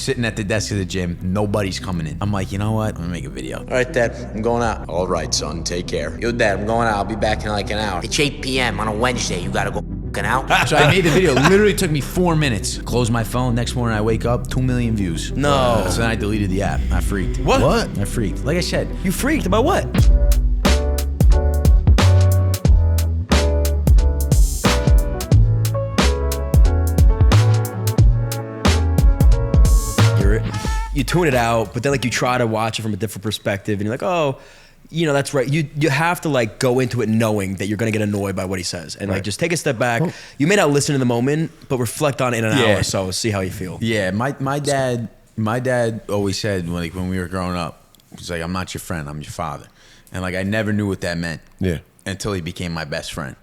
sitting at the desk of the gym. Nobody's coming in. I'm like, you know what? I'm gonna make a video. All right, Dad, I'm going out. All right, son, take care. Yo, Dad, I'm going out. I'll be back in like an hour. It's 8 p.m. on a Wednesday. You gotta go f***ing out. So I made the video. Literally took me 4 minutes. Closed my phone. Next morning I wake up, 2 million views. No. So then I deleted the app. I freaked. What? I freaked. Like I said. You freaked about what? You tune it out, but then like you try to watch it from a different perspective, and you're like, oh, you know, that's right. You have to like go into it knowing that you're gonna get annoyed by what he says, and like just take a step back. You may not listen in the moment, but reflect on it in an hour or so, see how you feel. Yeah, my dad always said when we were growing up, he's like, I'm not your friend, I'm your father, and like I never knew what that meant. Yeah. Until he became my best friend,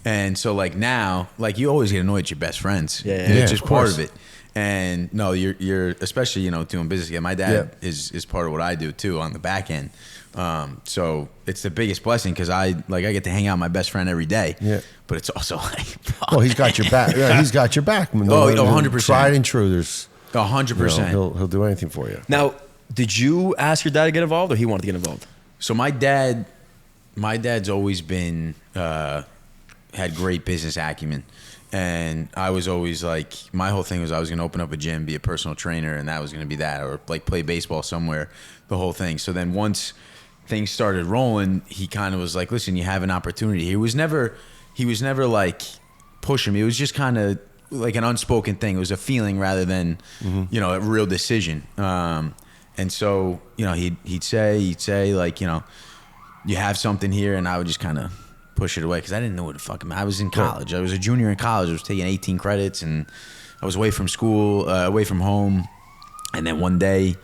and so like now, like you always get annoyed at your best friends. Yeah, It's just part of it. And no, you're especially, you know, doing business again. My dad is part of what I do too on the back end. So it's the biggest blessing because I get to hang out with my best friend every day. Yeah. But it's also like, well, he's got your back. Yeah, he's got your back. 100%. Tried and true. There's 100%. He'll do anything for you. Now, did you ask your dad to get involved, or he wanted to get involved? So my dad's always been had great business acumen. And I was always like, my whole thing was I was going to open up a gym, be a personal trainer, and that was going to be that, or like play baseball somewhere, the whole thing. So then once things started rolling, he kind of was like, listen, you have an opportunity. He was never like pushing me. It was just kind of like an unspoken thing. It was a feeling rather than, you know, a real decision. And so, you know, he'd say like, you know, you have something here, and I would just kind of push it away because I didn't know what the fuck. I was in college. I was a junior in college. I was taking 18 credits, and I was away from school, away from home. And then one day,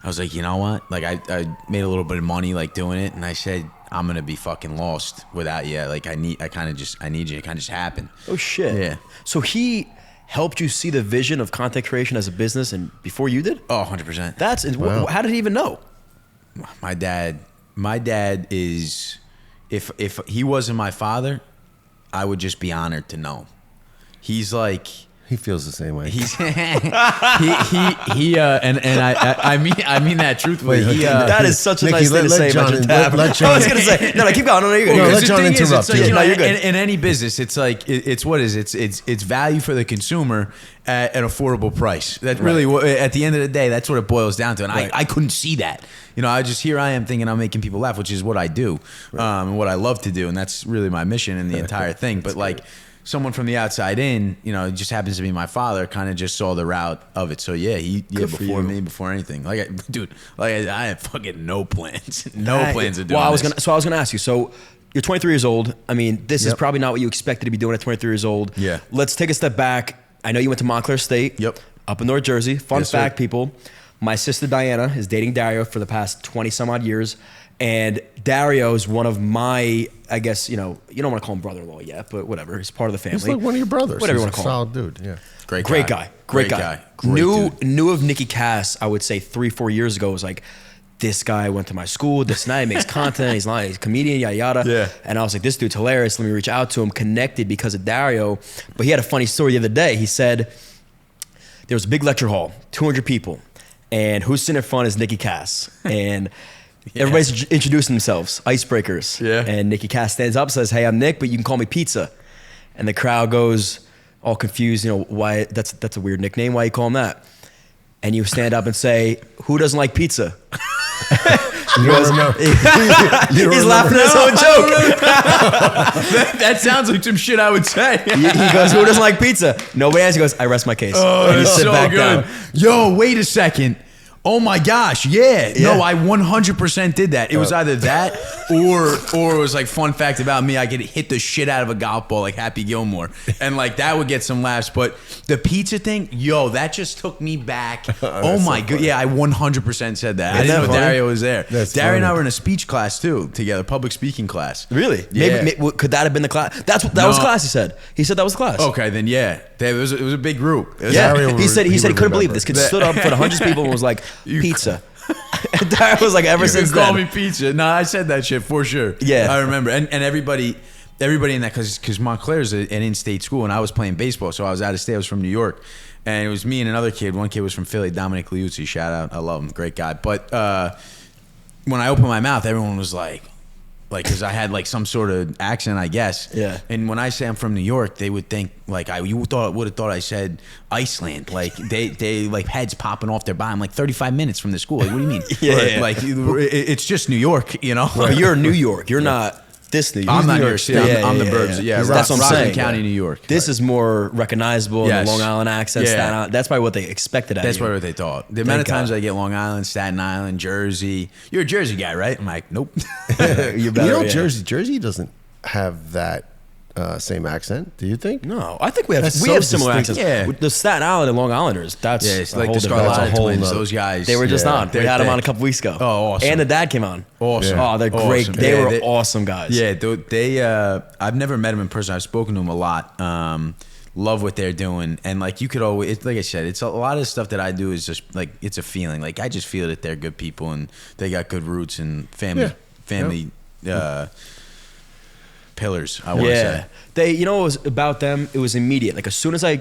I was like, you know what? Like I made a little bit of money like doing it, and I said, I'm gonna be fucking lost without you. Like I need you. It kind of just happened. Oh shit. Yeah. So he helped you see the vision of content creation as a business, and before you did? Oh, 100%. That's wow. How did he even know? My dad is. If he wasn't my father, I would just be honored to know. He's like, he feels the same way. He's and I mean that truthfully. That is such a Nicky, nice thing to say about your dad. I was gonna say no, keep going. No, you're good. No, let John interrupt you. No, you're good. In any business, it's like it's value for the consumer at an affordable price. That's really what, at the end of the day, that's what it boils down to. And I couldn't see that. You know, here I am thinking I'm making people laugh, which is what I do, and what I love to do, and that's really my mission in the entire thing. But like someone from the outside in, you know, it just happens to be my father, kind of just saw the route of it. So before me, before anything, I had fucking no plans, plans of doing. Well, I was gonna ask you. So you're 23 years old. I mean, this is probably not what you expected to be doing at 23 years old. Yeah. Let's take a step back. I know you went to Montclair State. Yep. Up in North Jersey. Fun fact, sir. People. My sister Diana is dating Dario for the past 20 some odd years. And Dario is one of my, I guess, you know, you don't want to call him brother-in-law yet, but whatever. He's part of the family. He's like one of your brothers. Whatever He's you want to call him. Solid dude, yeah. Great guy. Great dude. Knew of Nicky Cass, I would say 3-4 years ago. It was like, this guy went to my school, this night, he makes content, he's a comedian, yada, yada. Yeah. And I was like, this dude's hilarious. Let me reach out to him, connected because of Dario. But he had a funny story the other day. He said, there was a big lecture hall, 200 people. And who's sitting in front is Nicky Cass. And everybody's introducing themselves, icebreakers. Yeah. And Nicky Cass stands up, says, hey, I'm Nick, but you can call me Pizza. And the crowd goes all confused, you know, why, that's a weird nickname, why you call him that? And you stand up and say, who doesn't like pizza? He's laughing at his own joke. That sounds like some shit I would say. He goes, who doesn't like pizza? Nobody answers. He goes, I rest my case. Oh, and you sit so back good. down. Yo, wait a second. Oh my gosh, yeah. No, I 100% did that. It was either that or it was like, fun fact about me, I could hit the shit out of a golf ball like Happy Gilmore. And like that would get some laughs. But the pizza thing, yo, that just took me back. Oh my god. Yeah, I 100% said that. I didn't know Dario was there. Dario and I were in a speech class too, together, public speaking class. Really? Yeah. Maybe could that have been the class? That was class, he said. He said that was class. Okay, then yeah. It was a big group. He said he couldn't believe this. Kid stood up in front of hundreds of people and was like, pizza. And Dario was like, ever since then. Call me pizza. No, I said that shit for sure. Yeah. I remember. And everybody in that, because Montclair is an in-state school, and I was playing baseball, so I was out of state. I was from New York. And it was me and another kid. One kid was from Philly, Dominic Liuzzi. Shout out. I love him. Great guy. But when I opened my mouth, everyone was like, because I had like some sort of accent, I guess. Yeah. And when I say I'm from New York, they would think like would have thought I said Iceland. Like they like heads popping off their body. I'm like 35 minutes from the school. Like, what do you mean? Yeah. Like it's just New York, you know. But you're in New York. You're not this New York. I'm not New York City. City. I'm the burbs. Yeah, that's what I'm Rockland saying. County, New York. This is more recognizable in Yes. the Long Island accent. Yeah. Staten Island. That's probably what they expected out That's of you. what they thought. The amount of Thank times God. I get Long Island, Staten Island, Jersey. You're a Jersey guy, right? I'm like, nope. You're better, yeah. Jersey doesn't have that same accent. Do you think? No, I think we have That's so similar distinct. accents. Yeah. The Staten Island and Long Islanders. That's Yeah, it's a like whole the different- That's a Scarlatti whole twins. nother- Those guys. They were just on. We They're had them on a thick. couple weeks ago. Oh, awesome. And the dad came on. Awesome. Oh, they're Awesome. great. They Yeah, were they- awesome guys. Yeah, they. I've never met them in person. I've spoken to them a lot. Love what they're doing, and like you could always, it's, like I said, it's a lot of stuff that I do is just like it's a feeling. Like I just feel that they're good people and they got good roots and family pillars. I want to say. They, you know, what was about them? It was immediate. Like as soon as I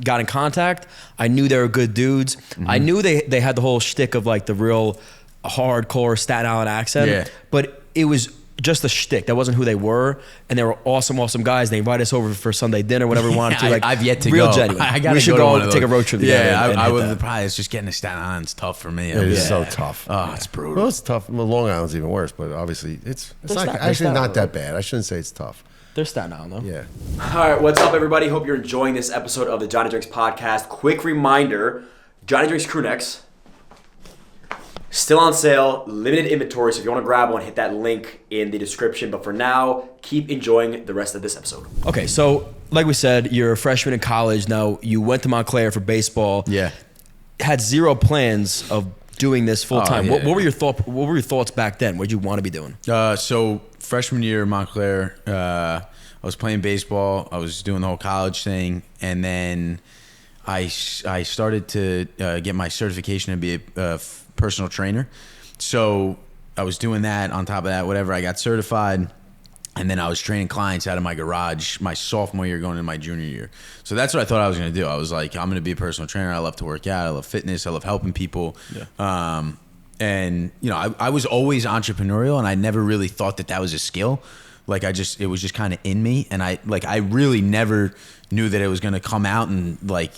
got in contact, I knew they were good dudes. I knew they had the whole shtick of like the real hardcore Staten Island accent. Yeah. But it was just a shtick. That wasn't who they were, and they were awesome guys. They invited us over for Sunday dinner, whatever we wanted to. Like I've yet to real go. genuine. I gotta we should go to one of take a those. road trip together. Yeah, and I hit would. that. Probably it's just getting to Staten Island's tough for me. It is Yeah. so tough. Oh, it's brutal. Well, it's tough. Well, Long Island's even worse, but obviously it's They're not, Staten actually not Island. that bad. I shouldn't say it's tough. They're Staten Island, though. Yeah. All right, what's up, everybody? Hope you're enjoying this episode of the Johnny Drinks podcast. Quick reminder, Johnny Drinks crew necks, still on sale, limited inventory, so if you want to grab one, hit that link in the description. But for now, keep enjoying the rest of this episode. Okay, so like we said, you're a freshman in college. Now, you went to Montclair for baseball. Yeah. Had zero plans of doing this full time. yeah. What were your thoughts back then? What did you want to be doing? So freshman year in Montclair, I was playing baseball. I was doing the whole college thing, and then I started to get my certification to be a personal trainer. So I was doing that. On top of that, whatever, I got certified, and then I was training clients out of my garage my sophomore year going into my junior year. So that's what I thought I was going to do. I was like, I'm going to be a personal trainer. I love to work out. I love fitness. I love helping people. Yeah. And you know, I was always entrepreneurial, and I never really thought that was a skill. Like it was just kind of in me, and I really never knew that it was going to come out and like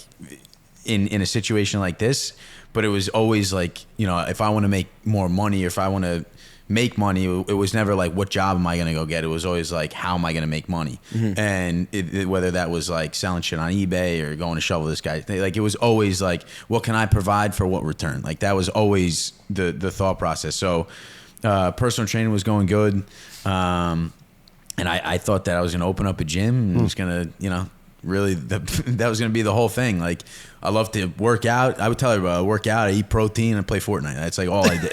in a situation like this. But it was always like, you know, if I want to make more money, or if I want to make money, it was never like, what job am I going to go get? It was always like, how am I going to make money? Mm-hmm. And whether that was like selling shit on eBay or going to shovel this guy, like it was always like, what can I provide for what return? Like that was always the thought process. So personal training was going good. And I thought that I was going to open up a gym and was going to, you know, really that was going to be the whole thing. Like I love to work out. I would tell everybody I work out, I eat protein, and play Fortnite. That's like all I did.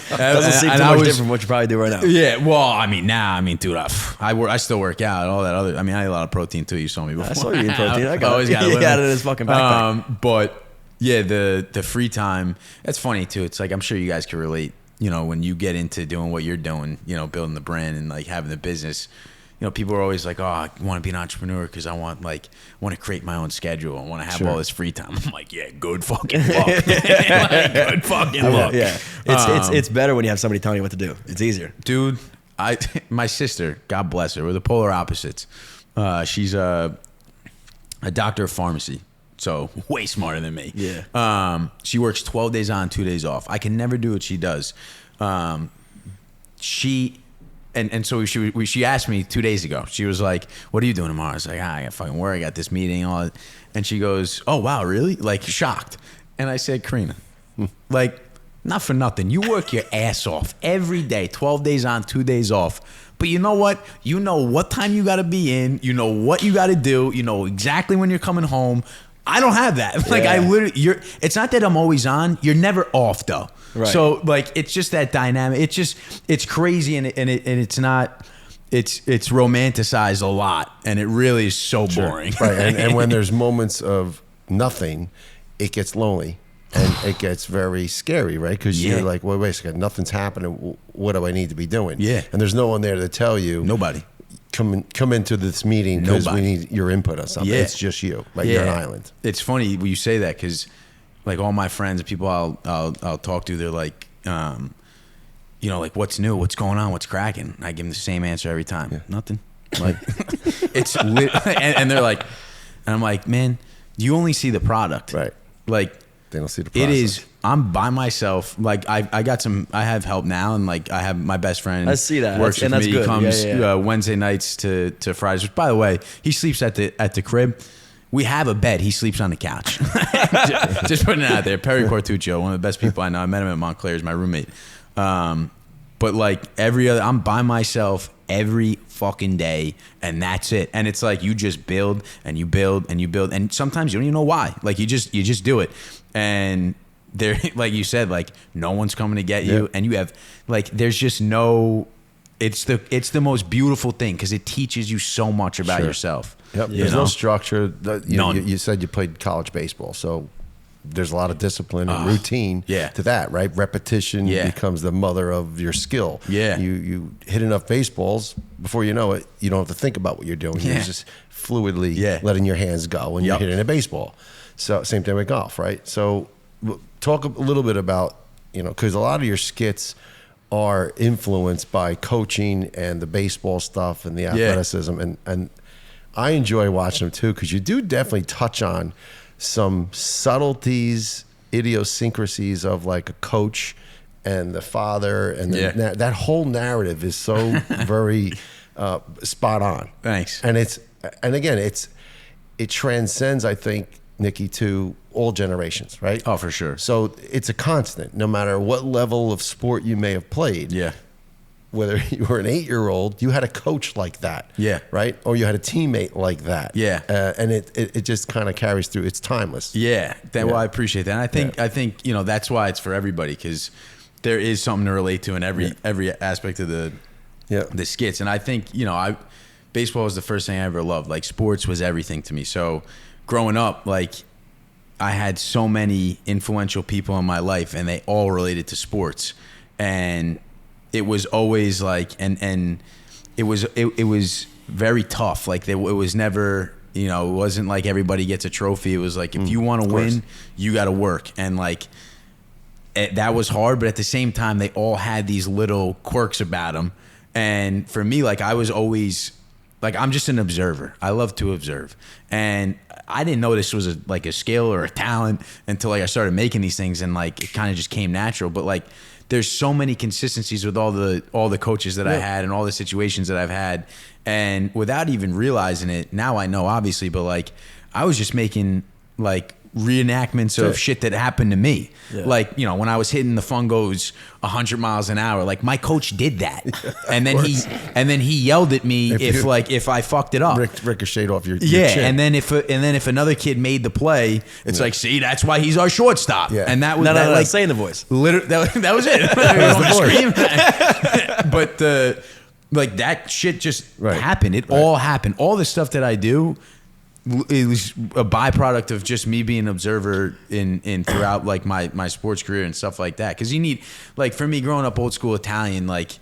Doesn't seem too much different from what you probably do right now. Yeah, well, I mean, dude, I still work out. All that other, I mean, I eat a lot of protein too. You saw me before. I saw you eat protein. I got always it. got it. He had it in his fucking backpack. But yeah, the free time. That's funny too. It's like I'm sure you guys can relate. You know, when you get into doing what you're doing, you know, building the brand and like having the business. You know, people are always like, "Oh, I want to be an entrepreneur because I want to create my own schedule. I want to have all this free time." I'm like, "Yeah, good fucking luck. Good fucking luck." Yeah, it's better when you have somebody telling you what to do. It's easier, dude. My sister, God bless her, we're the polar opposites. She's a doctor of pharmacy, so way smarter than me. Yeah. She works 12 days on, 2 days off. I can never do what she does. So she asked me 2 days ago. She was like, "What are you doing tomorrow?" I was like, "I got fucking work. I got this meeting." All that. And she goes, "Oh wow, really?" Like shocked. And I said, "Karina, like not for nothing. You work your ass off every day, 12 days on, 2 days off. But you know what? You know what time you got to be in. You know what you got to do. You know exactly when you're coming home. I don't have that. Like I literally, it's not that I'm always on. You're never off though. Right. So like it's just that dynamic. It's crazy and it's not. It's romanticized a lot, and it really is so boring. Right, and when there's moments of nothing, it gets lonely and it gets very scary, right? Because you're like, wait a second, nothing's happening. What do I need to be doing? Yeah. And there's no one there to tell you. Nobody. come into this meeting because we Nobody. need your input on something. Yeah. It's just you, right? You're an island. It's funny when you say that because, like, all my friends, people I'll talk to, they're like, you know, like, what's new? What's going on? What's cracking? I give them the same answer every time. Yeah. Nothing. Like, it's lit. And they're like, and I'm like, man, you only see the product. Right. Like, They don't see the process. it is. I'm by myself. Like I have help now, and like I have my best friend. I see that. Works And with that's me. good. He comes Yeah. Wednesday nights to Fridays. Which, by the way, he sleeps at the crib. We have a bed. He sleeps on the couch. Just putting it out there. Perry Cortuccio, one of the best people I know. I met him at Montclair. He's my roommate. But like every other, I'm by myself every fucking day, and that's it. And it's like you just build and you build and you build, and sometimes you don't even know why. Like you just do it, and there, like you said, like no one's coming to get you, Yep. and you have like there's just no. It's the most beautiful thing because it teaches you so much about Sure. yourself. Yep. You There's know? no structure. None. You said you played college baseball, so there's a lot of discipline and routine yeah. to that, right? Repetition Yeah. becomes the mother of your skill. Yeah. You hit enough baseballs, before you know it, you don't have to think about what you're doing. Yeah. You're just fluidly Yeah. letting your hands go when Yep. you're hitting a baseball. So same thing with golf, right? So talk a little bit about, because a lot of your skits are influenced by coaching and the baseball stuff and the athleticism. And I enjoy watching them too, because you do definitely touch on some subtleties, idiosyncrasies of like a coach and the father. And that whole narrative is so very spot on. Thanks. And it transcends, I think, Nicky, to all generations, right? Oh, for sure. So it's a constant, no matter what level of sport you may have played. Yeah. Whether you were an 8-year-old, you had a coach like that. Yeah. Right? Or you had a teammate like that. Yeah. And it just kind of carries through. It's timeless. Yeah. Well, I appreciate that. And I think that's why it's for everybody, because there is something to relate to in every aspect of the skits. And I think, baseball was the first thing I ever loved. Like sports was everything to me. So growing up, like I had so many influential people in my life, and they all related to sports. And it was always like, and it was very tough. Like it was never, it wasn't like everybody gets a trophy. It was like, if you want to win, you got to work. And like, that was hard, but at the same time, they all had these little quirks about them. And for me, like I was always like, I'm just an observer. I love to observe. And I didn't know this was a skill or a talent until like I started making these things, and like it kind of just came natural. But like there's so many consistencies with all the coaches that I had and all the situations that I've had, and without even realizing it, now I know obviously, but like I was just making like reenactments of shit that happened to me. Yeah. Like, when I was hitting the fungos 100 miles an hour, like my coach did that. And then he yelled at me if I fucked it up. Ricocheted off your yeah, chin. and then if another kid made the play, it's like, see, that's why he's our shortstop. Yeah. And that was like saying the voice. Literally, that was it. That was the voice. But like that shit just happened. It all happened. All the stuff that I do, it was a byproduct of just me being an observer in throughout like my sports career and stuff like that. Because you need, like, for me growing up old school Italian, like,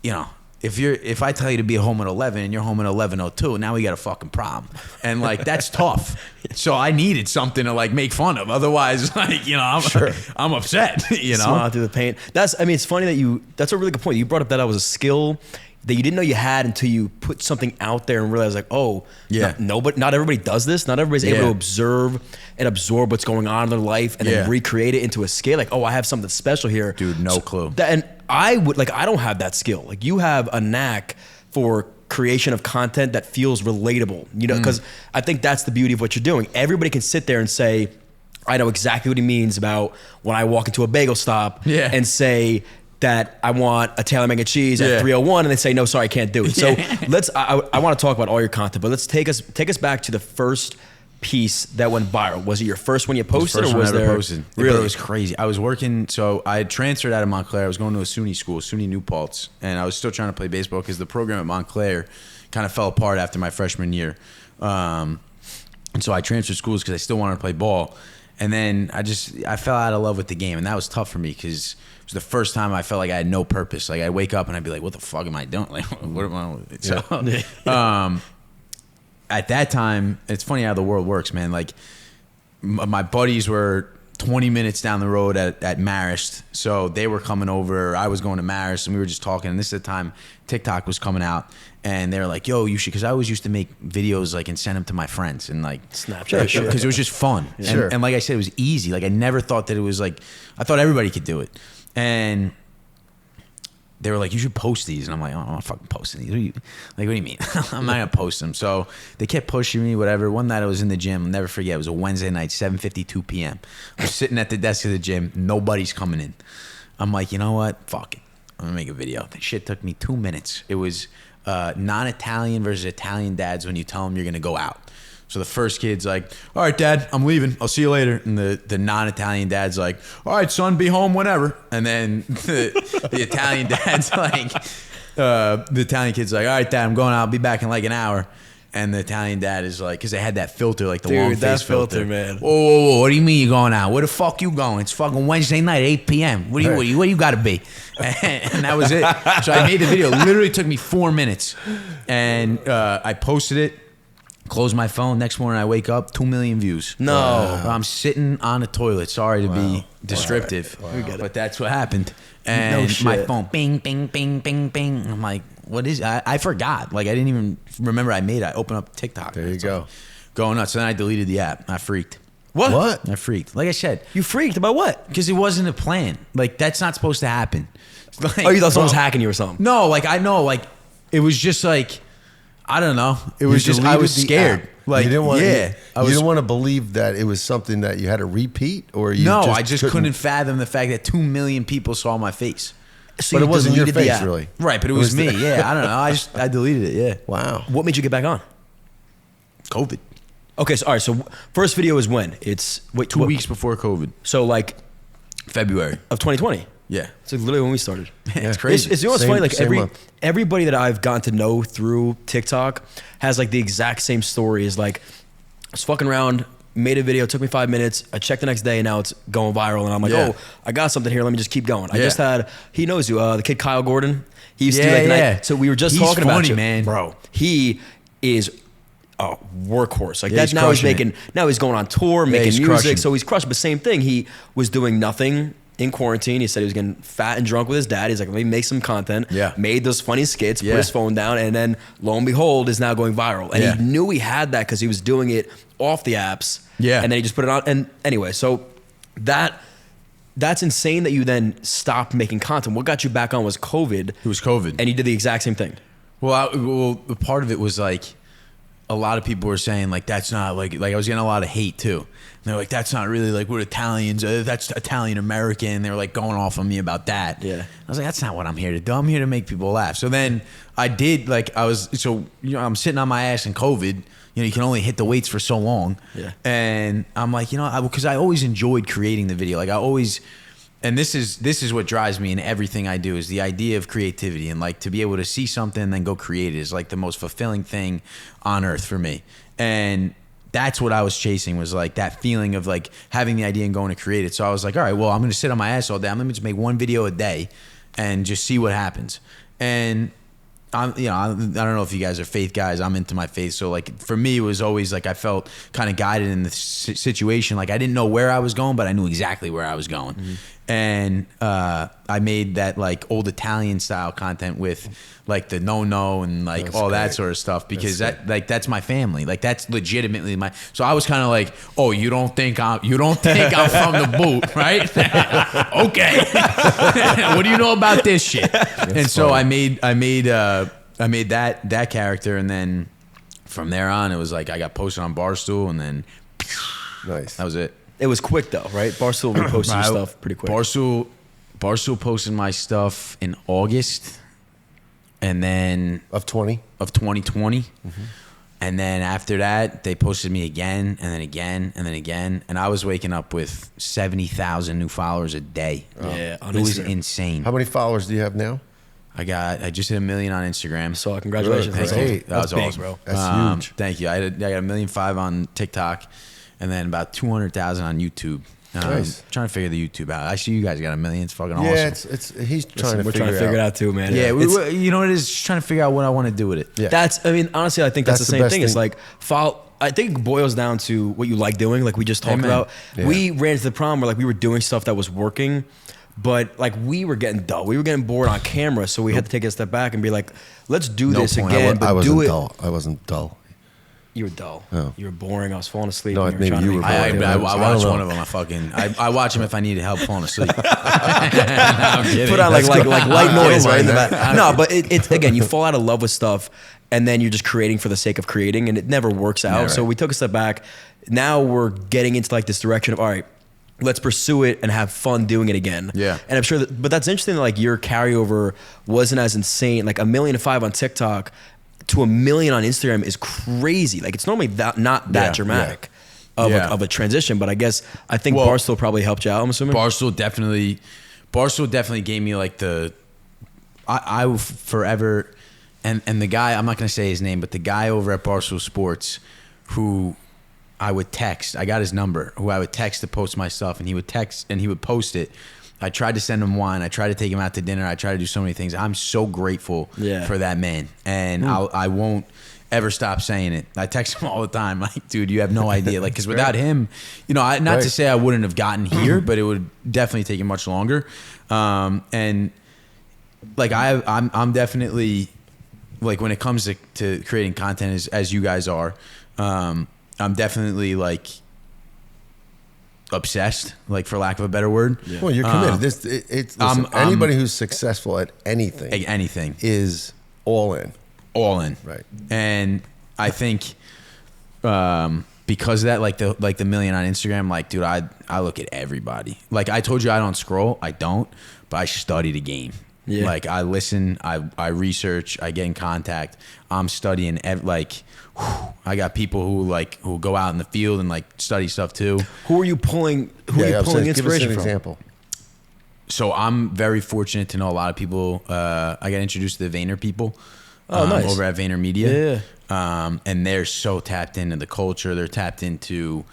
if I tell you to be home at 11 and you're home at 11:02, now we got a fucking problem, and like that's tough. So I needed something to like make fun of. Otherwise, like I'm upset. Smile through the pain. It's funny that's a really good point. You brought up that was a skill that you didn't know you had until you put something out there and realized, like, oh, but not everybody does this. Not everybody's able to observe and absorb what's going on in their life and then recreate it into a scale. Like, oh, I have something special here. Dude, no clue. And I don't have that skill. Like, you have a knack for creation of content that feels relatable, because I think that's the beauty of what you're doing. Everybody can sit there and say, I know exactly what he means about when I walk into a bagel stop and say that I want a Taylor mac and cheese at 301, and they say, no, sorry, I can't do it. So I want to talk about all your content, but let's take us back to the first piece that went viral. Was it your first one you posted, or was there? Posted. Really? It was crazy. I was working, so I had transferred out of Montclair. I was going to a SUNY school, SUNY New Paltz, and I was still trying to play baseball because the program at Montclair kind of fell apart after my freshman year. And so I transferred schools because I still wanted to play ball. And then I fell out of love with the game, and that was tough for me because it was the first time I felt like I had no purpose. Like I'd wake up and I'd be like, "What the fuck am I doing? Like, what am I?" So, at that time, it's funny how the world works, man. Like my buddies were 20 minutes down the road at Marist, so they were coming over. I was going to Marist, and we were just talking. And this is the time TikTok was coming out, and they were like, "Yo, you should," because I always used to make videos like and send them to my friends and like Snapchat, because it was just fun. Sure. And like I said, it was easy. Like I never thought that it was like I thought everybody could do it, and they were like, "You should post these," and I'm like, "Oh, I'm not fucking posting these. What do you mean? I'm not gonna post them." So they kept pushing me, whatever. One night I was in the gym. I'll never forget. It was a Wednesday night, 7:52 p.m. I'm sitting at the desk of the gym. Nobody's coming in. I'm like, you know what? Fuck it. I'm gonna make a video. That shit took me 2 minutes. It was non-Italian versus Italian dads when you tell them you're gonna go out. So the first kid's like, "All right, Dad, I'm leaving. I'll see you later." And the non-Italian dad's like, "All right, son, be home whenever." And then the Italian dad's like, the Italian kid's like, "All right, Dad, I'm going out. I'll be back in like an hour." And the Italian dad is like, because they had that filter, like the long face that filter. filter, man. Whoa, what do you mean you're going out? Where the fuck you going? It's fucking Wednesday night, 8 p.m. Where you got to be? And that was it. So I made the video. It literally took me 4 minutes. And I posted it. Close my phone. Next morning I wake up, 2 million views. No. I'm sitting on a toilet. Sorry to be descriptive, but that's what happened. And my phone, bing, bing, bing, bing, bing. I'm like, what is it? I forgot. Like I didn't even remember I made it. I opened up TikTok. There you go. Like, going nuts. So then I deleted the app. I freaked. What? I freaked. Like I said, You freaked about what? because it wasn't a plan. Like that's not supposed to happen. Like, Oh, you thought someone was hacking you or something? No, like I know, like it was just like I don't know. It was just I deleted was the scared. app. Like you didn't want, yeah, you didn't want to believe that it was something that you had to repeat, or you no, just I just couldn't fathom the fact that 2 million people saw my face. So But you it wasn't your deleted the face, app. really. Right, but it was me. Yeah, I don't know. I deleted it. Yeah, Wow. What made you get back on? COVID. Okay, so all right. So first video is when? It's wait 2 weeks before COVID, So like February. of 2020. Yeah, It's like literally when we started. it's crazy. It's you know what's Same- funny? Like same month. everybody that I've gotten to know through TikTok has like the exact same story. Is like I was fucking around, made a video, took me 5 minutes. I checked the next day, and now it's going viral. And I'm like, Yeah. oh, I got something here. Let me just keep going. I Yeah. just had he knows you, the kid Kyle Gordon. He used to do Yeah, like yeah. night. So we were just He's talking about funny, you, man. bro. He is a workhorse. Like Yeah, that. he's Now he's crushing it. making. Now he's going on tour, making he's music. crushing. So he's crushed. But same thing. He was doing nothing in quarantine. He said he was getting fat and drunk with his dad. He's like, let me make some content. Yeah. Made those funny skits, put Yeah. his phone down, and then lo and behold, is now going viral. And Yeah. he knew he had that because he was doing it off the apps. Yeah. And then he just put it on. And anyway, so that's insane that you then stopped making content. What got you back on was COVID. It was COVID. And you did the exact same thing. Well, the part of it was like a lot of people were saying like that's not like I was getting a lot of hate too. And they're like that's not really like we're Italians. That's Italian American. They were like going off on me about that. Yeah. I was like that's not what I'm here to do. I'm here to make people laugh. So then I did I'm sitting on my ass in COVID. You know, you can only hit the weights for so long. Yeah. And I'm like, because I always enjoyed creating the video. Like I always. And this is what drives me in everything I do is the idea of creativity and like to be able to see something and then go create it is like the most fulfilling thing on earth for me. And that's what I was chasing was like that feeling of like having the idea and going to create it. So I was like, all right, well, I'm going to sit on my ass all day. I'm going to just make one video a day and just see what happens. And I don't know if you guys are faith guys. I'm into my faith. So like for me, it was always like I felt kind of guided in the situation. Like I didn't know where I was going, but I knew exactly where I was going. Mm-hmm. And I made that like old Italian style content with like the no and like That's all great. that sort of stuff because that's my family. Like that's legitimately my. So I was kind of like, oh, you don't think I'm from the boot, right? Okay. What do you know about this shit? And so funny. I made that character, and then from there on, it was like I got posted on Barstool, and then Nice. that was it. It was quick though, right? Barstool reposted your stuff pretty quick. Barstool posted my stuff in August, and then Of 20? of 2020. And then after that, they posted me again, and then again, and then again. And I was waking up with 70,000 new followers a day. Yeah, on it was Instagram. insane. How many followers do you have now? I just hit 1 million on Instagram. So congratulations. Good. That's Hey, awesome. that was big, awesome, bro. That's huge. Thank you. I got 1.5 million on TikTok, and then about 200,000 on YouTube. Nice. Trying to figure the YouTube out. I see you guys got 1 million. It's fucking awesome. Yeah, he's trying to We're figure trying to figure it out too, man. Yeah, It's- you know what it is? Just trying to figure out what I want to do with it. Yeah. honestly, I think that's the same best thing. It's thing. like I think it boils down to what you like doing, like we just talked Amen. about. Yeah. We ran into the problem where like we were doing stuff that was working, but like we were getting dull. We were getting bored on camera, so we had to take a step back and be like, let's do No this point. again, I but wasn't do it. dull. I wasn't dull. You were dull. Oh. You were boring. I was falling asleep. No, and maybe trying to you make- were I boring. I I watch don't one know. of them. I watch them if I need help falling asleep. I'm kidding. Put on like light noise right in the man. back. No, but it's again, you fall out of love with stuff, and then you're just creating for the sake of creating, and it never works out. Yeah, right. So we took a step back. Now we're getting into like this direction of all right, let's pursue it and have fun doing it again. Yeah. And I'm sure but that's interesting that like your carryover wasn't as insane. Like 1.5 million on TikTok to 1 million on Instagram is crazy. Like it's normally not that Yeah, dramatic yeah. of a transition, but I think Well, Barstool probably helped you out, I'm assuming. Barstool definitely gave me like I forever, and the guy, I'm not going to say his name, but the guy over at Barstool Sports who I would text, I got his number, who I would text to post my stuff, and he would text and he would post it. I tried to send him wine. I tried to take him out to dinner. I tried to do so many things. I'm so grateful for that man. And I won't ever stop saying it. I text him all the time. Like, dude, you have no idea. Like, because without him, you know, not to say I wouldn't have gotten here, but it would definitely take much longer. And like, I'm definitely, like, when it comes to creating content as you guys are, I'm definitely like obsessed, like for lack of a better word. Yeah. Well, you're committed. Listen, anybody who's successful at anything is all in. All in. Right. And I think because of that, like the 1 million on Instagram, like, dude, I look at everybody. Like I told you, I don't scroll. I don't, but I study the game. Yeah. Like I listen, I research, I get in contact. I'm studying I got people who go out in the field and like study stuff too. Who are you pulling inspiration give us an from? example. So I'm very fortunate to know a lot of people. I got introduced to the Vayner people. Oh, nice. Over at Vayner Media. Yeah. And they're so tapped into the culture. They're tapped into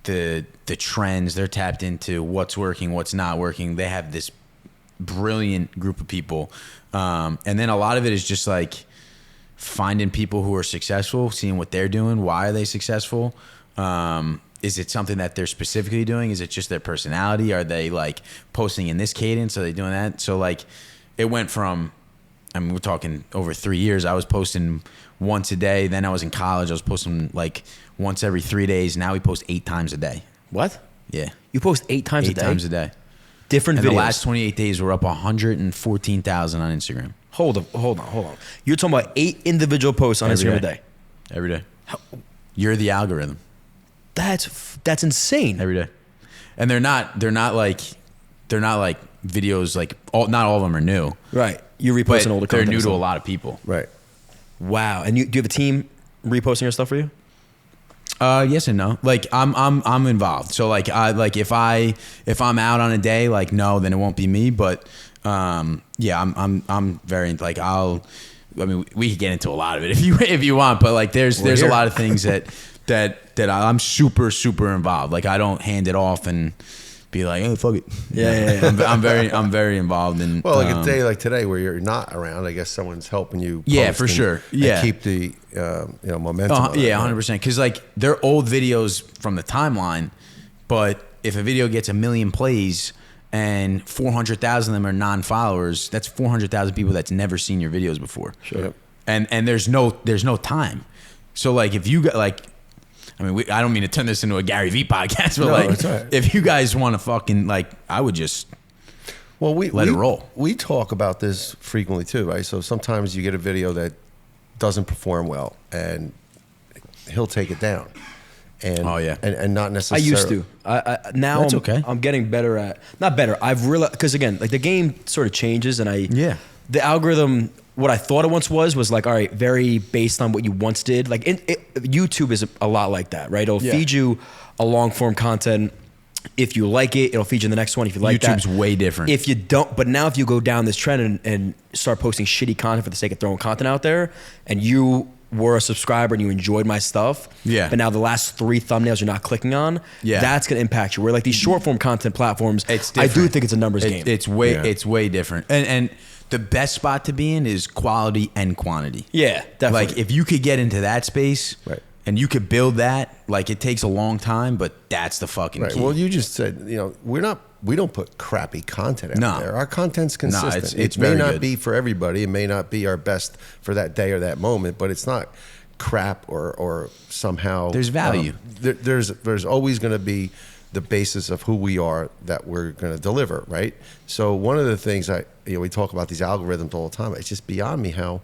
the trends. They're tapped into what's working, what's not working. They have this brilliant group of people. And then a lot of it is just like finding people who are successful, seeing what they're doing. Why are they successful? Is it something that they're specifically doing? Is it just their personality? Are they like posting in this cadence? Are they doing that? So like it went from, I mean, we're talking over 3 years. I was posting once a day. Then I was in college. I was posting like once every 3 days. Now we post 8 times a day. What? Yeah. You post 8 times a 8 day? times a day. Different And videos. the last 28 days, we're up 114,000 on Instagram. Hold on. You're talking about 8 individual posts on Every Instagram a day. day. Every day. You're the algorithm. That's insane. Every day. And they're not like videos like not all of them are new. Right. You're But reposting older they're content. new and to a stuff. lot of people. Right. Wow. And do you have a team reposting your stuff for you? Yes and no. Like I'm involved. So like if I'm out on a day, like no, then it won't be me. But yeah, I'm very like I mean, we could get into a lot of it if you want. But like there's a lot of things that I'm super involved. Like I don't hand it off and be like, oh fuck it. Yeah. I'm very involved in. Well, like a day like today where you're not around, I guess someone's helping you. Yeah, post for sure. and Yeah. keep the momentum. on it, Yeah, right? 100%. Because like they're old videos from the timeline, but if a video gets 1 million plays and 400,000 of them are non-followers, that's 400,000 people that's never seen your videos before. Sure. Yep. And there's no time. So like if you got like, I mean, I don't mean to turn this into a Gary Vee podcast, but No, like it's all right. if you guys want to fucking like, I would just Well, let it roll. We talk about this frequently too, right? So sometimes you get a video that doesn't perform well, and he'll take it down. And Oh, yeah. and not I necessarily. used to. I now That's I'm, okay. I'm getting better at not better. I've realized because again, like the game sort of changes, and the algorithm. What I thought it once was like, all right, very based on what you once did. Like YouTube is a lot like that, right? It'll feed you a long form content. If you like it, it'll feed you the next one. If you like YouTube's that, way different. If you don't, but now if you go down this trend and start posting shitty content for the sake of throwing content out there, and you were a subscriber and you enjoyed my stuff, but now the last 3 thumbnails you're not clicking on, that's gonna impact you. Where like these short form content platforms, I do think it's a numbers game. It's way different. And the best spot to be in is quality and quantity. Yeah, definitely. Like if you could get into that space, and you could build that, like it takes a long time, but that's the fucking key. Well, you just said, we don't put crappy content out there. Our content's consistent. It's it may very not good. be for everybody. It may not be our best for that day or that moment, but it's not crap or somehow there's value. There's always going to be the basis of who we are that we're going to deliver, right? So one of the things we talk about these algorithms all the time. It's just beyond me how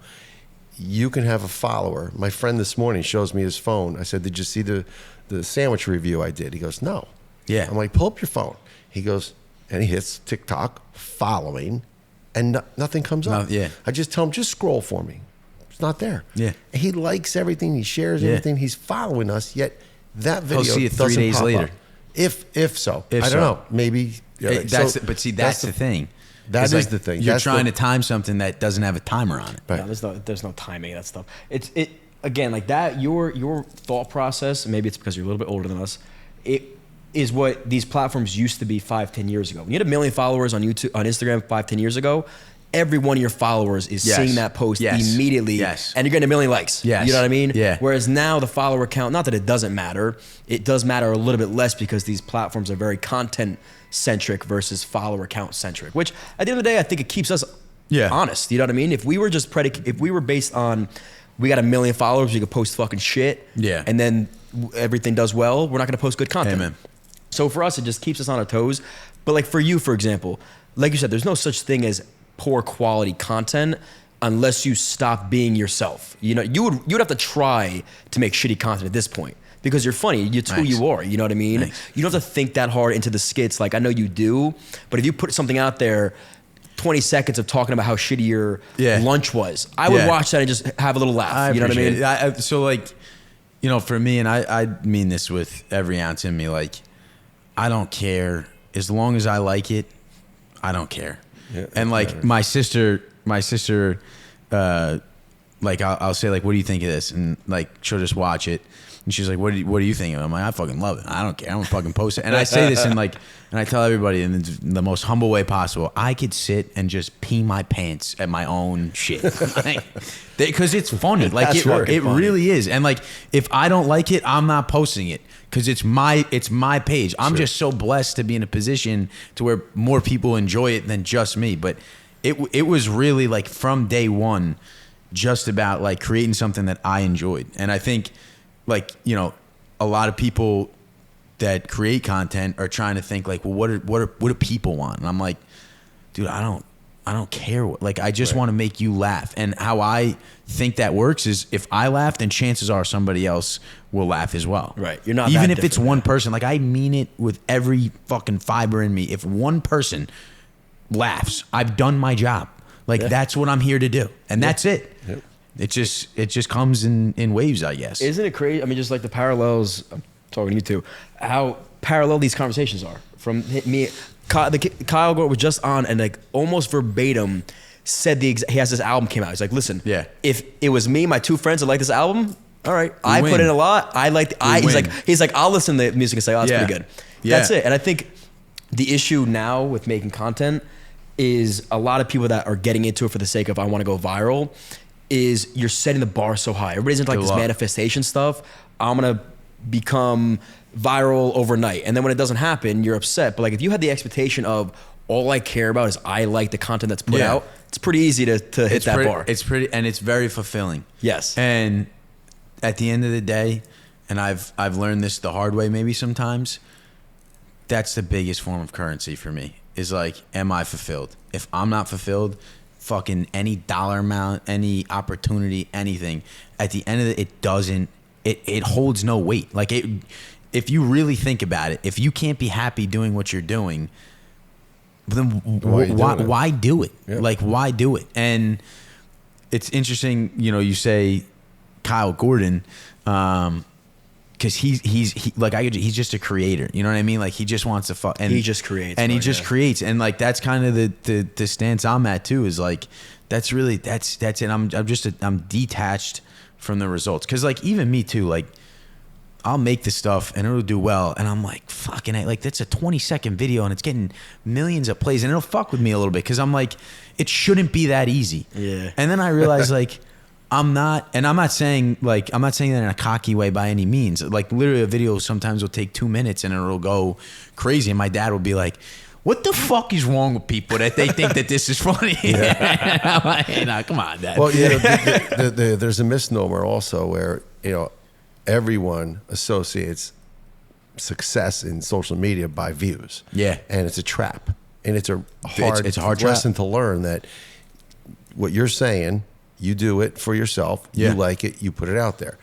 you can have a follower. My friend this morning shows me his phone. I said, "Did you see the sandwich review I did?" He goes, "No." Yeah. I'm like, "Pull up your phone." He goes, and he hits TikTok following, and nothing comes up. Yeah. I just tell him, just scroll for me. It's not there. Yeah. He likes everything. He shares everything. He's following us. Yet that video He'll see it 3 doesn't days pop later. up. If so, I don't so. know. Maybe. That's the thing. That is the thing. You're trying to time something that doesn't have a timer on it. Right. No, there's no timing that stuff. It again like that. Your thought process. Maybe it's because you're a little bit older than us. It is what these platforms used to be 5-10 years ago. When you had 1 million followers on YouTube, on Instagram 5-10 years ago, every one of your followers is seeing that post immediately, and you're getting 1 million likes. You know what I mean? Yeah. Whereas now the follower count, not that it doesn't matter, it does matter a little bit less because these platforms are very content centric versus follower count centric. Which at the end of the day, I think it keeps us honest. You know what I mean? If we were just if we were based on we got 1 million followers, we could post fucking shit, and then everything does well, we're not going to post good content. Amen. So for us, it just keeps us on our toes. But like for you, for example, like you said, there's no such thing as poor quality content unless you stop being yourself. You would have to try to make shitty content at this point because you're funny. It's who you are. You know what I mean? You don't have to think that hard into the skits. Like I know you do, but if you put something out there, 20 seconds of talking about how shitty your lunch was, I would watch that and just have a little laugh. You know what I mean? So like, for me, and I mean this with every ounce in me, like, I don't care. As long as I like it, I don't care. Yeah, and like my sister, like I'll say like, what do you think of this? And like she'll just watch it, and she's like, what do you think of it? I'm like, I fucking love it. I don't care. I'm gonna fucking post it. And I say this and I tell everybody in the most humble way possible. I could sit and just pee my pants at my own shit because it's funny. Like it really is. And like if I don't like it, I'm not posting it. Because it's my page. I'm just so blessed to be in a position to where more people enjoy it than just me. But it was really like from day one, just about like creating something that I enjoyed. And I think like, a lot of people that create content are trying to think like, well, what do people want? And I'm like, dude, I don't care what, like, I just want to make you laugh. And how I think that works is if I laugh, then chances are somebody else will laugh as well. Right. You're not even if it's one person. Like I mean it with every fucking fiber in me. If one person laughs, I've done my job. Like that's what I'm here to do. And that's it. Yep. It just comes in waves, I guess. Isn't it crazy? I mean, just like the parallels, I'm talking to you too, how parallel these conversations are. From me, Kyle Gore was just on and like almost verbatim said he has this album came out. He's like, listen, if it was me, my 2 friends that like this album, all right, I put in a lot. I like. He's like, I'll listen to the music and say, oh, that's pretty good. Yeah. That's it. And I think the issue now with making content is a lot of people that are getting into it for the sake of I want to go viral. Is you're setting the bar so high. Everybody's into like this manifestation stuff. I'm gonna become viral overnight, and then when it doesn't happen, you're upset. But like if you had the expectation of all I care about is I like the content that's put out, it's pretty easy to hit that bar. It's pretty, and it's very fulfilling. Yes. And at the end of the day, and I've learned this the hard way maybe sometimes, that's the biggest form of currency for me is like, am I fulfilled? If I'm not fulfilled, fucking any dollar amount, any opportunity, anything, at the end of it holds no weight. Like if you really think about it, if you can't be happy doing what you're doing, then why do it? Yeah. Like, why do it? And it's interesting, you say Kyle Gordon, because he's just a creator. You know what I mean? Like he just wants to and he just creates, and he just creates, and like that's kind of the stance I'm at too. Is like that's it. I'm detached from the results. Because like even me too, like I'll make the stuff and it'll do well, and I'm like, fucking it, like that's a 20-second video and it's getting millions of plays, and it'll fuck with me a little bit because I'm like, it shouldn't be that easy. Yeah. And then I realize like I'm not saying that in a cocky way by any means. Like literally a video sometimes will take 2 minutes and it'll go crazy, and my dad will be like, what the fuck is wrong with people that they think that this is funny? I'm like, hey, nah, come on, Dad. Well, there's a misnomer also where, everyone associates success in social media by views. Yeah. And it's a trap. And it's a hard lesson trap to learn that what you're saying, you do it for yourself, you like it, you put it out there.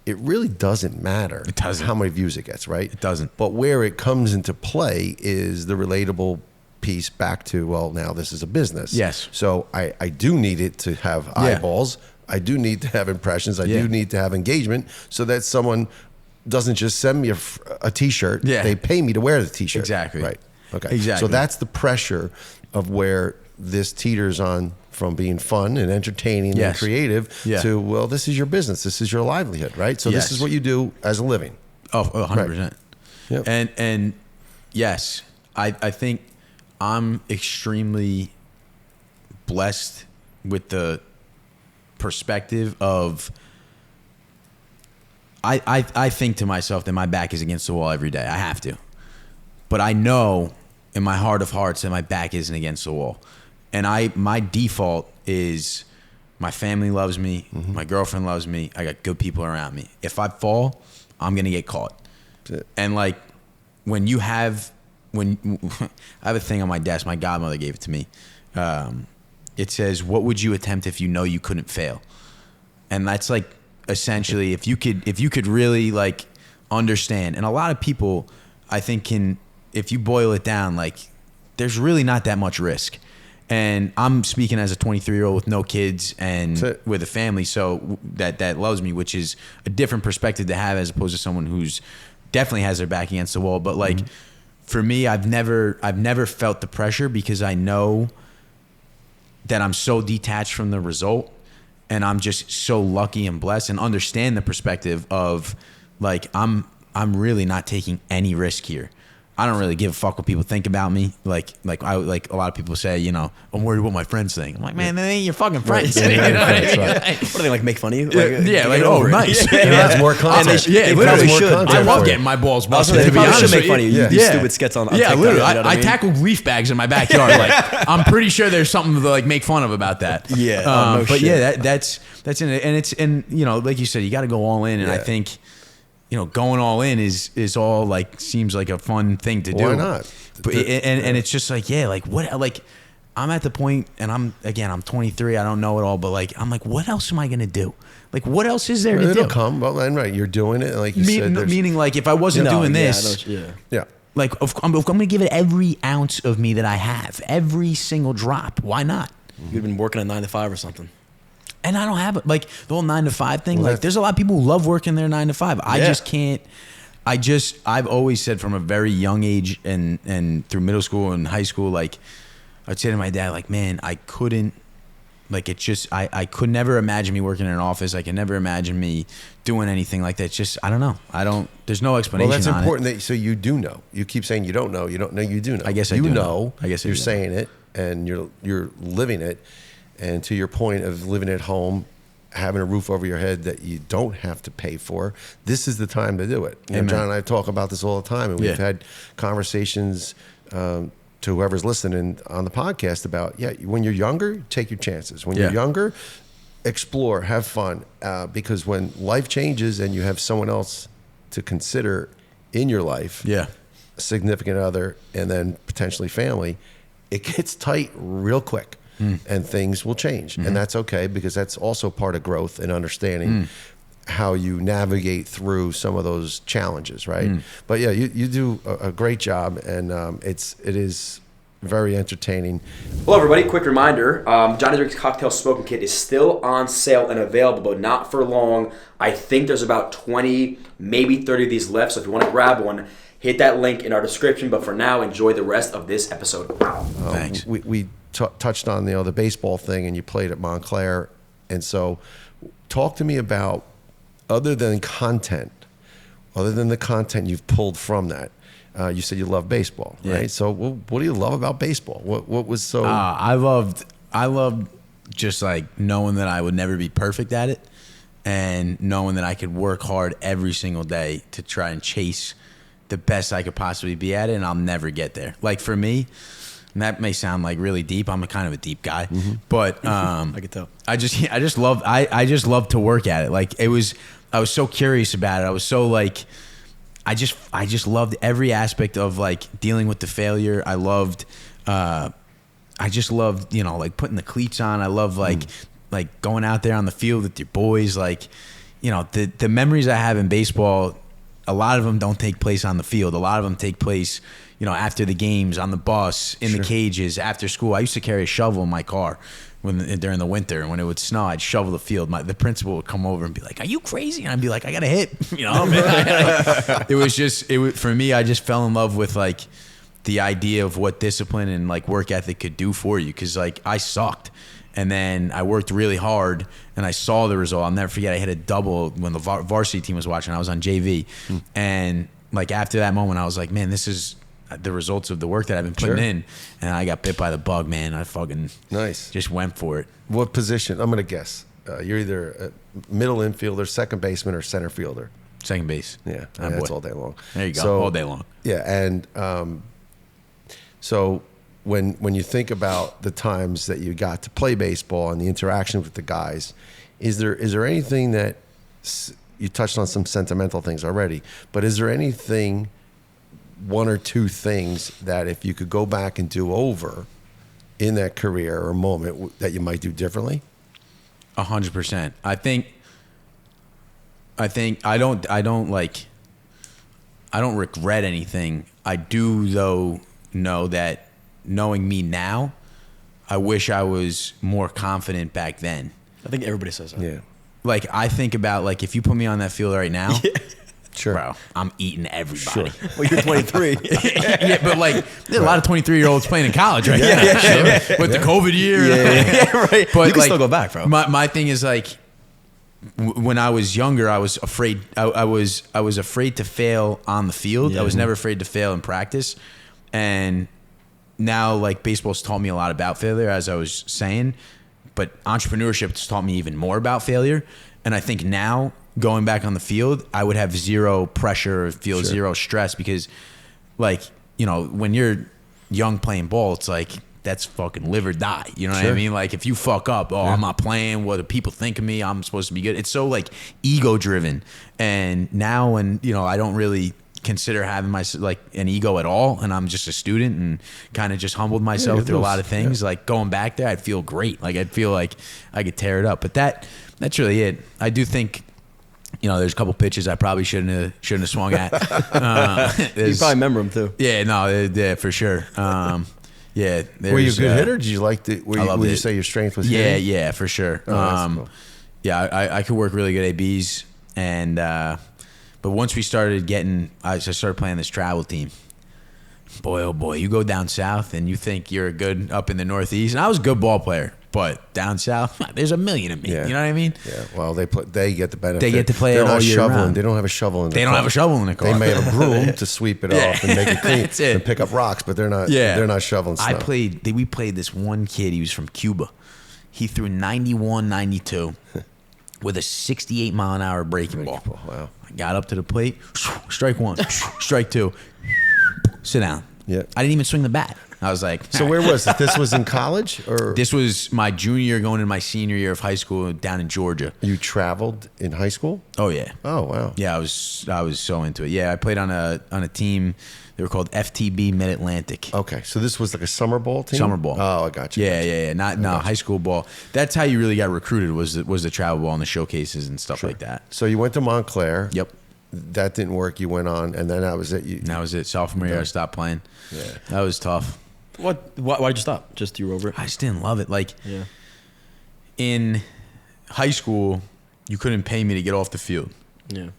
It really doesn't matter how many views it gets, right? It doesn't. But where it comes into play is the relatable piece back to, well, now this is a business. Yes. So I do need it to have eyeballs. I do need to have impressions. I do need to have engagement so that someone doesn't just send me a T-shirt. Yeah. They pay me to wear the T-shirt. Exactly. Right. Okay. Exactly. So that's the pressure of where this teeters on from being fun and entertaining and creative to, well, this is your business. This is your livelihood, right? So this is what you do as a living. Oh, 100%. Right. Yep. And yes, I think I'm extremely blessed with the perspective of I think to myself that my back is against the wall every day. I have to. But I know in my heart of hearts that my back isn't against the wall. And my default is my family loves me, my girlfriend loves me, I got good people around me. If I fall, I'm gonna get caught. And like I have a thing on my desk, my godmother gave it to me. It says, what would you attempt if you know you couldn't fail? And that's like essentially if you could really like understand. And a lot of people I think if you boil it down, like there's really not that much risk. And I'm speaking as a 23-year-old with no kids and with a family, so that loves me, which is a different perspective to have as opposed to someone who's definitely has their back against the wall. But like for me, I've never felt the pressure because I know that I'm so detached from the result, and I'm just so lucky and blessed, and understand the perspective of like I'm really not taking any risk here. I don't really give a fuck what people think about me. Like a lot of people say, I'm worried what my friends think. I'm like, man, they ain't your fucking friends. What do they like? Make fun of you? Nice. That's more content. Literally should. I love getting my balls busted. They To be honest, should make fun of you. You do stupid skits on TikTok, literally. I tackle leaf bags in my backyard. Like I'm pretty sure there's something to like make fun of about that. Yeah. But yeah, that's in it, and like you said, you got to go all in, and I think. Going all in is all like seems like a fun thing to do. Why not? But and it's just like what I'm at the point, and I'm 23. I don't know it all, but like I'm like, what else am I gonna do? Like, what else is there to do? It'll come. Well, and right, you're doing it, like you said. Meaning, like if I wasn't doing this, yeah. I'm gonna give it every ounce of me that I have, every single drop. Why not? You've been working a 9 to 5 or something. And I don't have it. Like the whole 9 to 5 thing. Like there's a lot of people who love working their 9 to 5. I just can't. I've always said from a very young age and through middle school and high school, like I'd say to my dad, like, man, I couldn't, like it just, I could never imagine me working in an office. I can never imagine me doing anything like that. It's just, I don't know. There's no explanation. Well, that's on important. It. So you do know. You keep saying you don't know. You don't know. You do know. I guess I do do know. I guess you're do. saying it and you're living it. And to your point of living at home, having a roof over your head that you don't have to pay for, this is the time to do it. John and I talk about this all the time, and we've had conversations to whoever's listening on the podcast about, when you're younger, take your chances. When you're younger, explore, have fun, because when life changes and you have someone else to consider in your life, a significant other, and then potentially family, it gets tight real quick. And things will change. And that's okay, because that's also part of growth and understanding how you navigate through some of those challenges, right? But yeah, you do a great job, and it is very entertaining. Hello, everybody. Quick reminder, Johnny Drink's Cocktail Smoking Kit is still on sale and available, but not for long. I think there's about 20, maybe 30 of these left, so if you want to grab one, hit that link in our description. But for now, enjoy the rest of this episode. Thanks. We touched on the baseball thing, and you played at Montclair. And so talk to me about, other than the content you've pulled from that. You said you love baseball, right? Yeah. So what do you love about baseball? What was so... I loved just like knowing that I would never be perfect at it, and knowing that I could work hard every single day to try and chase the best I could possibly be at it, and I'll never get there. Like for me, and that may sound like really deep. I'm a kind of a deep guy, but I could tell. I just love to work at it. Like I was so curious about it. I was so like, I just loved every aspect of like dealing with the failure. I just loved, like putting the cleats on. I love like going out there on the field with your boys. Like, the memories I have in baseball, a lot of them don't take place on the field. A lot of them take place, after the games, on the bus, in the cages, after school. I used to carry a shovel in my car during the winter, and when it would snow, I'd shovel the field. The principal would come over and be like, "Are you crazy?" And I'd be like, "I got a hit." For me, I just fell in love with like the idea of what discipline and like work ethic could do for you. Cause like I sucked, and then I worked really hard and I saw the result. I'll never forget. I hit a double when the varsity team was watching. I was on JV. And like after that moment, I was like, man, this is the results of the work that I've been putting in. And I got bit by the bug, man. I fucking just went for it. What position? I'm going to guess. You're either a middle infielder, second baseman, or center fielder. Second base. Yeah. That's all day long. There you go. All day long. Yeah. And, so when you think about the times that you got to play baseball and the interaction with the guys, is there anything that you touched on some sentimental things already, but is there anything, one or two things that if you could go back and do over in that career or moment that you might do differently? 100%. I don't regret anything. I do though know that, knowing me now, I wish I was more confident back then. I think everybody says that. Yeah. Like I think about like if you put me on that field right now, Sure. bro, I'm eating everybody. Sure. Well, you're 23. Yeah, but like there's a lot of 23-year-olds playing in college right now. With the COVID year. Right. But you can like, still go back, bro. My thing is like, when I was younger, I was afraid. I was afraid to fail on the field. Yeah. I was never afraid to fail in practice, and now like baseball's taught me a lot about failure, as I was saying, but entrepreneurship has taught me even more about failure. And I think now going back on the field, I would have zero pressure, feel zero stress, because like, when you're young playing ball, it's like, that's fucking live or die. You know what I mean? Like if you fuck up, I'm not playing. What do people think of me? I'm supposed to be good. It's so like ego driven. And now when, I don't really consider having like an ego at all, and I'm just a student and kind of just humbled myself through a lot of things. Like going back there, I'd feel great. Like I'd feel like I could tear it up. But that's really it. I do think, there's a couple pitches I probably shouldn't have swung at. You probably remember them too. Yeah, no, yeah, for sure. Yeah, were you a good hitter? Did you like the? Would you say your strength was? Hitting? Yeah, for sure. Cool. Yeah, I could work really good ABs, and but once we started I started playing this travel team. Boy, oh boy, you go down south and you think you're good up in the Northeast, and I was a good ball player, but down south, there's a million of me. Yeah. You know what I mean? Yeah. Well, they get the benefit. They get to play They're all not year shoveling. round. They don't have a shovel in the car. They don't have a shovel in the car. They may have a broom to sweep it off and make it clean That's it. and pick up rocks, but they're not. Yeah. They're not shoveling snow. We played this one kid. He was from Cuba. He threw 91, 92 with a 68 mile an hour breaking ball. Wow. I got up to the plate. Strike one. Strike two. Sit down. Yeah. I didn't even swing the bat. I was like, So where was it? This was in college, or This was my junior year going into my senior year of high school down in Georgia. you traveled in high school? Oh yeah. Oh wow. Yeah, I was so into it. Yeah, I played on a team. They were called FTB Mid Atlantic. Okay, so this was like a summer ball team. Summer ball. Oh, I got you. Yeah. Not high school ball. That's how you really got recruited, was the travel ball and the showcases and stuff like that. So you went to Montclair. Yep. That didn't work. You went on, and then that was it. And that was it. Sophomore year, I stopped playing. Yeah. That was tough. Why'd you stop? Just you were over it? I just didn't love it. Like Yeah. in high school, you couldn't pay me to get off the field. Yeah.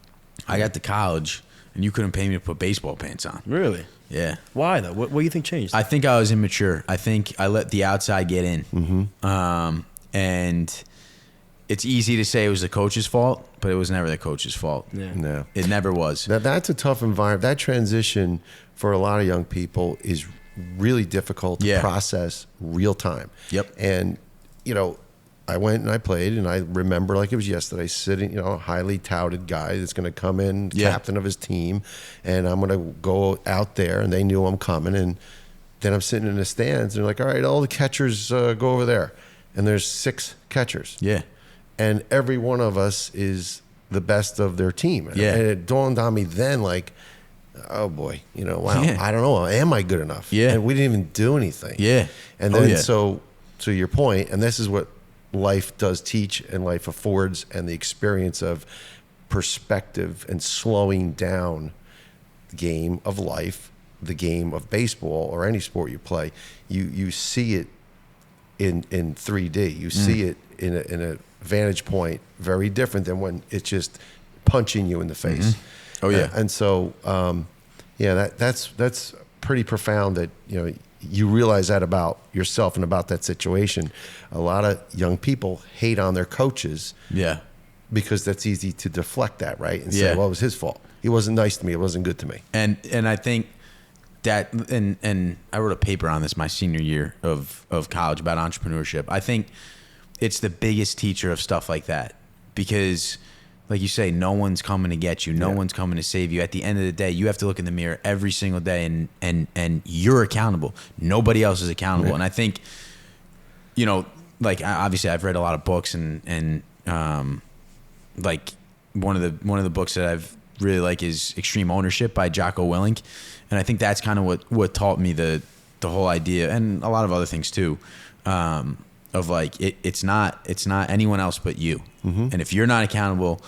I got to college, and you couldn't pay me to put baseball pants on. Really? Yeah. Why though? What do you think changed? I think I was immature. I think I let the outside get in. And it's easy to say it was the coach's fault, but it was never the coach's fault. Yeah. No. It never was. That's a tough environment. That transition for a lot of young people is really difficult to process real time. Yep. And, I went and I played, and I remember like it was yesterday, sitting, a highly touted guy that's going to come in, captain of his team, and I'm going to go out there, and they knew I'm coming, and then I'm sitting in the stands, and they're like, all right, all the catchers go over there, and there's 6 catchers. Yeah. And every one of us is the best of their team. Yeah. And it dawned on me then, like, oh boy, wow, Yeah. I don't know, am I good enough? Yeah. And we didn't even do anything. Yeah. And then, so to your point, and this is what life does teach and life affords, and the experience of perspective and slowing down the game of life, the game of baseball or any sport you play, you see it in 3D. You see it in a vantage point very different than when it's just punching you in the face. Oh yeah. And so that's pretty profound that you realize that about yourself and about that situation. A lot of young people hate on their coaches. Yeah. Because that's easy to deflect that, right? And Yeah. say, well, it was his fault. He wasn't nice to me. It wasn't good to me. And I think that, and I wrote a paper on this my senior year of college about entrepreneurship. I think it's the biggest teacher of stuff like that, because like you say, no one's coming to get you. No one's coming to save you. At the end of the day, you have to look in the mirror every single day, and you're accountable. Nobody else is accountable. And I think, like obviously I've read a lot of books, and like one of the books that I've really like is Extreme Ownership by Jocko Willink. And I think that's kind of what taught me the whole idea, and a lot of other things too, of like it's not anyone else but you. And if you're not accountable,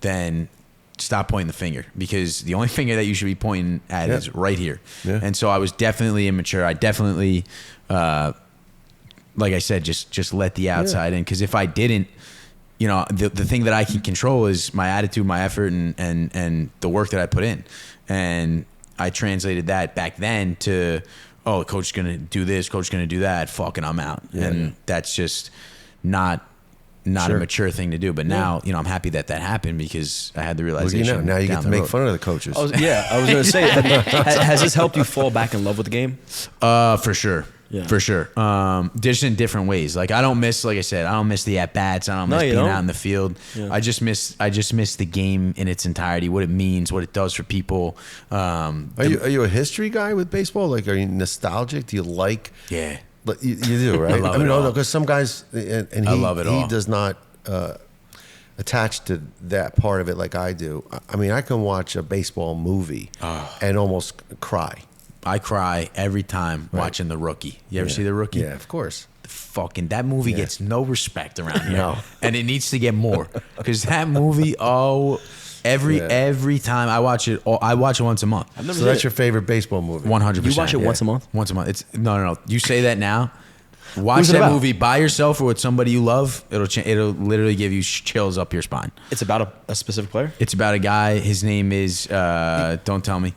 then stop pointing the finger, because the only finger that you should be pointing at is right here. And so I was definitely immature. I definitely, like I said, just let the outside in, because if I didn't, the thing that I can control is my attitude, my effort, and the work that I put in. And I translated that back then to, oh, coach is going to do this, coach is going to do that, fucking I'm out. And that's just not a mature thing to do. But now, I'm happy that happened, because I had the realization. Now you get down to the make road. fun of the coaches. I was going to say, has this helped you fall back in love with the game? For sure. Yeah. For sure. Just in different ways. Like I don't miss the at bats. I don't miss being out in the field. Yeah. I just miss the game in its entirety, what it means, what it does for people. Are you a history guy with baseball? Like, are you nostalgic? Do you like? Yeah. You do, right? I love it all. Because some guys, and I love it all. He does not attach to that part of it like I do. I mean, I can watch a baseball movie and almost cry. I cry every time watching The Rookie. You ever see The Rookie? Yeah, of course. That movie gets no respect around here. No. And it needs to get more, because that movie, every time I watch it, I watch it once a month. So that's your favorite baseball movie? 100%. You watch it once a month? Once a month. It's no. You say that now. Watch Who's it that about? movie by yourself or with somebody you love. It'll literally give you chills up your spine. It's about a specific player? It's about a guy. His name is don't tell me.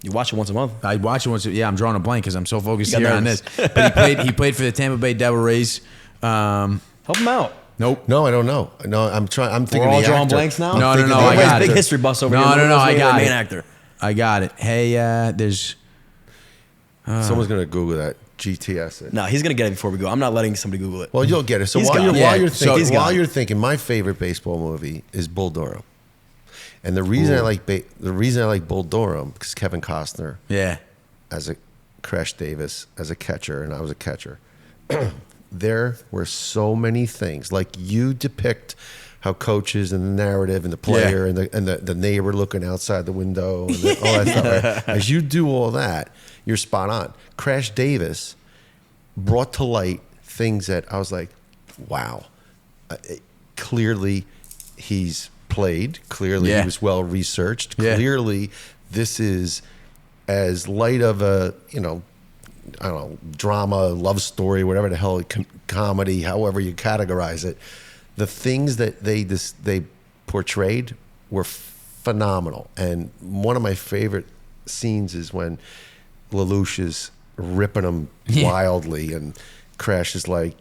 You watch it once a month? I watch it once. Yeah, I'm drawing a blank because I'm so focused here on this. But he played for the Tampa Bay Devil Rays. Help him out. Nope. No, I don't know. No, I'm trying. I'm thinking We're all the drawing actor. blanks now? No, Everybody's I got big it. history buffs over No, here. no, I got the it. main actor. I got it. Hey, there's. Someone's gonna Google that. GTS it. No, he's going to get it before we go. I'm not letting somebody Google it. Well, you'll get it. So He's while gone. you're So he's thinking, gone. my favorite baseball movie is Bull Durham, and the reason I like Bull Durham because Kevin Costner Yeah. as a Crash Davis as a catcher, and I was a catcher. There were so many things like you depict how coaches and the narrative and the player and the neighbor looking outside the window and all that stuff. Right? As you do all that, you're spot on. Crash Davis brought to light things that I was like, wow. Clearly, he's played. Clearly, he was well researched. Yeah. Clearly, this is as light of a I don't know, drama, love story, whatever the hell, comedy, however you categorize it. The things that they portrayed were phenomenal. And one of my favorite scenes is when Lelouch is ripping him wildly and Crash is like,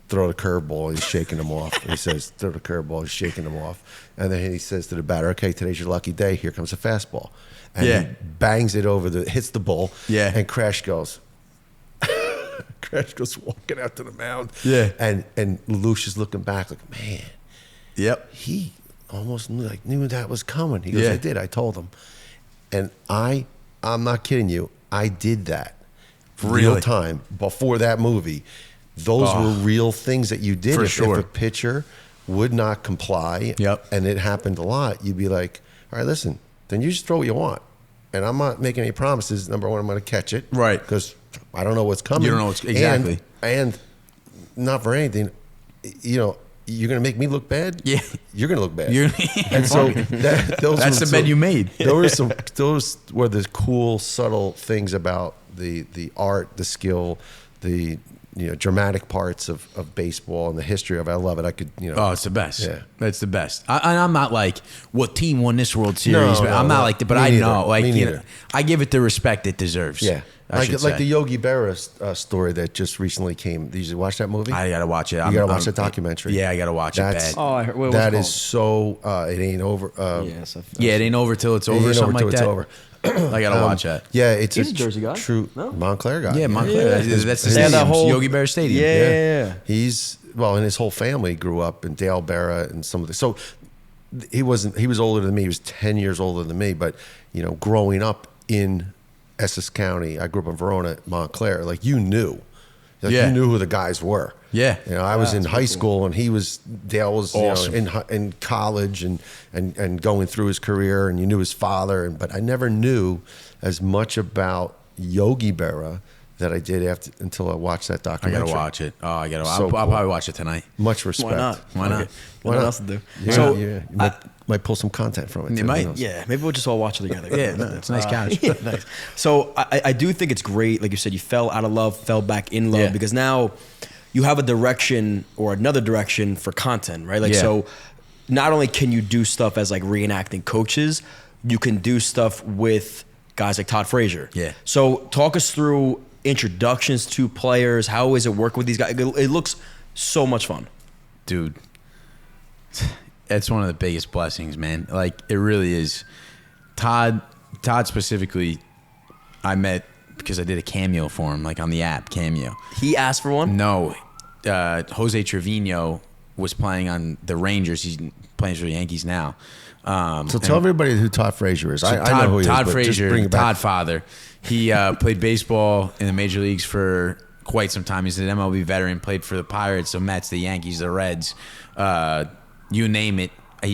throw the curveball. He's shaking him off. He says, throw the curveball. He's shaking him off. And then he says to the batter, okay, today's your lucky day. Here comes a fastball. And he bangs it hits the ball. Yeah. And Crash goes walking out to the mound. Yeah. And Lucius looking back like, man. Yep. He almost knew that was coming. He goes, Yeah. I did. I told him. And I'm not kidding you. I did that. Real Really? time before that movie. Those were real things that you did. For If sure. a pitcher would not comply, and it happened a lot, you'd be like, all right, listen, then you just throw what you want. And I'm not making any promises. Number one, I'm going to catch it. Right. Because I don't know what's coming. You don't know what's exactly. And not for anything, you're going to make me look bad? Yeah. You're going to look bad. You're- And so That's the bet you made. Those were the cool, subtle things about the art, the skill, the dramatic parts of baseball and the history of it. I love it. I could, Oh, it's the best. Yeah. It's the best. I'm not like, what team won this World Series? No, I'm not no. like that, but Me I neither. know. Like, Me neither. I give it the respect it deserves. Yeah. I should Like say. the Yogi Berra story that just recently came. Did you watch that movie? I gotta watch it. You got to watch the documentary. Yeah, I gotta watch That's- it bad. Oh, I heard, what was That it is called? so. It ain't over. Yes, Yeah, it ain't over till it's it over. ain't Something over like till that. it's over. I gotta watch that. Yeah, it's He's a Jersey guy. True No? Montclair guy. Yeah, Montclair. Yeah. That's the They had that stadium. whole- Yogi Berra Stadium. Yeah. He's and his whole family grew up in Dale Berra and some of the. So he was older than me. He was 10 years older than me. But growing up in Essex County, I grew up in Verona, Montclair. Like you knew who the guys were. Yeah. I was in high school and Dale was Awesome. in college and going through his career, and you knew his father, but I never knew as much about Yogi Berra that I did until I watched that I documentary. gotta watch it. Oh, I gotta. So I'll cool. probably watch it tonight. Much respect. Why not? Why not? Okay. What else to do? Yeah, So, you might pull some content from it. You too. Who might. knows? Yeah, maybe we'll just all watch it together. Yeah, no, it's a nice couch. Yeah, nice. So I do think it's great. Like you said, you fell out of love, fell back in love, Yeah. because now you have a direction or another direction for content, right? Like, Yeah. so not only can you do stuff as like reenacting coaches, you can do stuff with guys like Todd Frazier. Yeah. So talk us through introductions to players. How is it working with these guys? It looks so much fun. Dude, it's one of the biggest blessings, man. Like, it really is. Todd specifically, I met because I did a cameo for him, like on the app Cameo. He asked for one? No, Jose Trevino was playing on the Rangers. He's playing for the Yankees now. So tell everybody who Todd Frazier is. I know who he Todd is. But just Frazier, bring it back. Todd Father. He played baseball in the major leagues for quite some time. He's an MLB veteran. Played for the Pirates, the Mets, the Yankees, the Reds. You name it.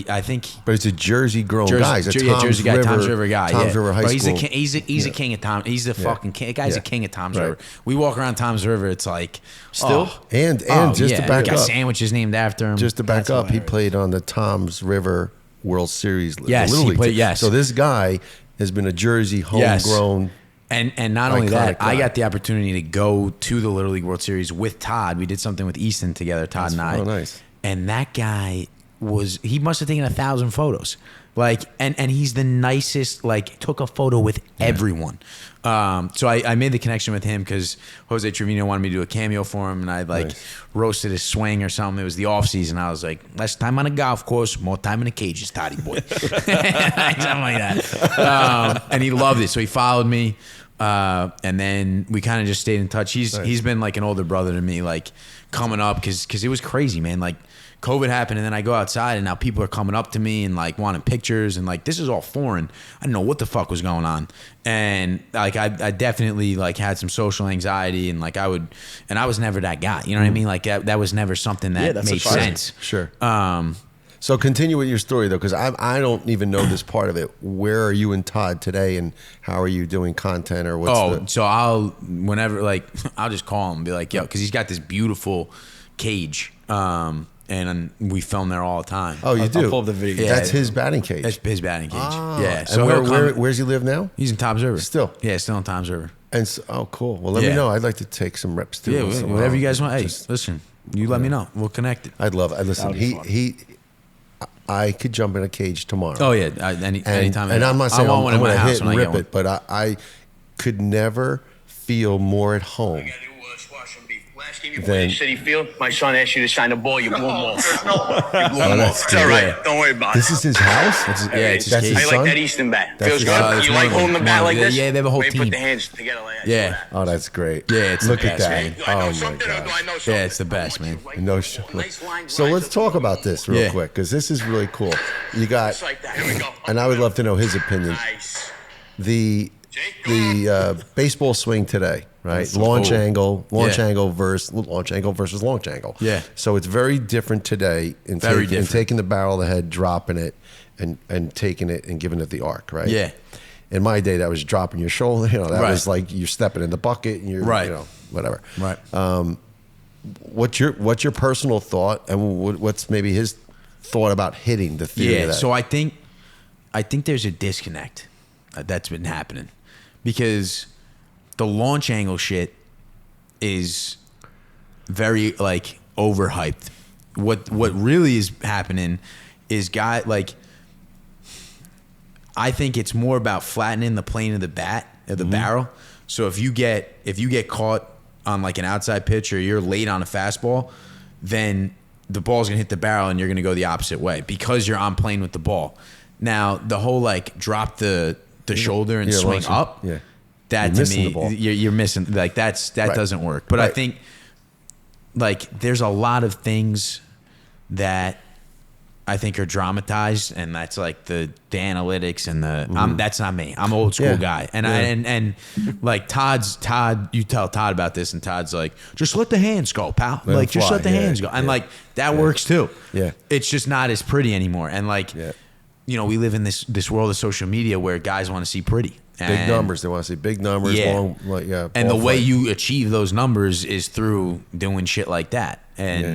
I think. But it's a Jersey-grown guy. He's a Jersey guy, Tom's River guy. Tom's yeah. River High Bro, he's School. He's a king of Tom. He's the fucking king. The guy's a king of Tom's Right. River. We walk around Tom's River. It's like Still? And just to back got up, sandwiches named after him. just to back That's up, he hilarious. played on the Tom's River World Series. the Yes, Little he League played- team. yes. So this guy has been a Jersey homegrown. And not only that, Iconic guy. I got the opportunity to go to the Little League World Series with Todd. We did something with Easton together, Todd and I. Oh, nice. And that guy he must have taken 1,000 photos. Like, and he's the nicest, like, took a photo with everyone. So I made the connection with him because Jose Trevino wanted me to do a cameo for him, and I roasted his swing or something. It was the off season. I was like, less time on a golf course, more time in the cages, Toddy boy. Something like that. And he loved it. So he followed me. And then we kind of just stayed in touch. He's been like an older brother to me, like coming up because it was crazy, man. Like, COVID happened, and then I go outside, and now people are coming up to me and like wanting pictures, and like this is all foreign. I didn't know what the fuck was going on, and like I definitely like had some social anxiety, and like I was never that guy. You know what I mean? Like that was never something that that's made surprising. sense. Sure. So continue with your story though, because I don't even know this part of it. Where are you and Todd today, and how are you doing content, or what's So I'll I'll just call him and be like, yo, because he's got this beautiful cage. And we film there all the time. Oh, you do? I'll pull up the video. Yeah. That's his batting cage. That's his batting cage. Ah. Yeah. And So where's he live now? he's in Tom's River. Still? Yeah, still in Tom's River. And so, cool. Well, let me Yeah. know. I'd like to take some reps too. Yeah, So, whatever you guys want. Hey, just- listen, you let me know. We'll connect it. I'd love it. Listen, That would be fun. I could jump in a cage tomorrow. Oh yeah, anytime. And I'm not saying I I'm want one in going my to house hit when and I rip get one. it, but I could never feel more at home then City Field. My son asked you to sign the ball. You blew him off. You blew him Oh, off. It's all right. Don't worry about it. this is his house. It's That's his his I son? like that Easton bat. That's Feels his good. son. You like holding the bat like this? Yeah, they have a whole Maybe team. put the hands together like that. Yeah. Oh, that's great. Yeah, it's Look the at best, that. man. Do I know Oh my something or do I god. know something? Yeah, it's the best, man. No So let's talk about this real Yeah. quick because this is really cool. You got, Just like that. Here we go. and I would love to know his opinion. Nice. The baseball swing today, right? That's Launch cool. angle Yeah. versus launch angle. Yeah. So it's very different today in, Very in different. taking the barrel of the head, dropping it, and taking it and giving it the arc, right? Yeah. In my day, that was dropping your shoulder. You know, that Right. was like you're stepping in the bucket and you're, Right. you know, whatever. Right. What's your personal thought, and what's maybe his thought about hitting the theory of Yeah, that? so I think there's a disconnect that's been happening because the launch angle shit is very like overhyped. What really is happening is I think it's more about flattening the plane of the bat of the barrel. So if you get caught on like an outside pitch or you're late on a fastball, then the ball's gonna hit the barrel and you're gonna go the opposite way because you're on plane with the ball. Now the whole like drop the shoulder and Yeah, swing launching. up, Yeah. that You're to missing me the ball. you're missing like that Right. doesn't work. But I Right. think like there's a lot of things that I think are dramatized, and that's like the analytics and the. That's not me. I'm an old school Yeah. guy, and Yeah. and like Todd. You tell Todd about this, and Todd's like, just let the hands go, pal. Let like them just fly. let the Yeah. hands go, and Yeah. like that works too. Yeah. it's just not as pretty anymore, and like, Yeah. you know, we live in this world of social media where guys want to see pretty. Big And- numbers. They want to see big numbers. Yeah. Long, like, yeah. and the ball way flight. you achieve those numbers is through doing shit like that. And Yeah.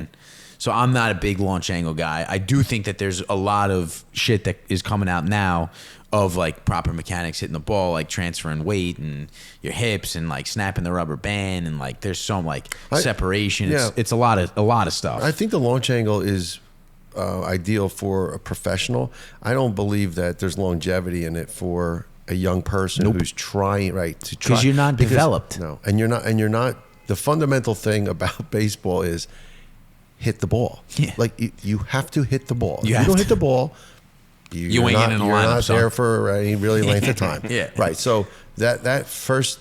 so I'm not a big launch angle guy. I do think that there's a lot of shit that is coming out now of like proper mechanics hitting the ball, like transferring weight and your hips and like snapping the rubber band and like there's some like separation. yeah. It's a lot of stuff. I think the launch angle is ideal for a professional. I don't believe that there's longevity in it for a young person who's trying to try 'Cause you're not developed. No, and you're not. The fundamental thing about baseball is hit the ball. Yeah. Like you have to hit the ball. You If have you don't to. hit the ball, You ain't getting in the you're lineup, not son. there for any really length of time. Yeah. Right. So that first,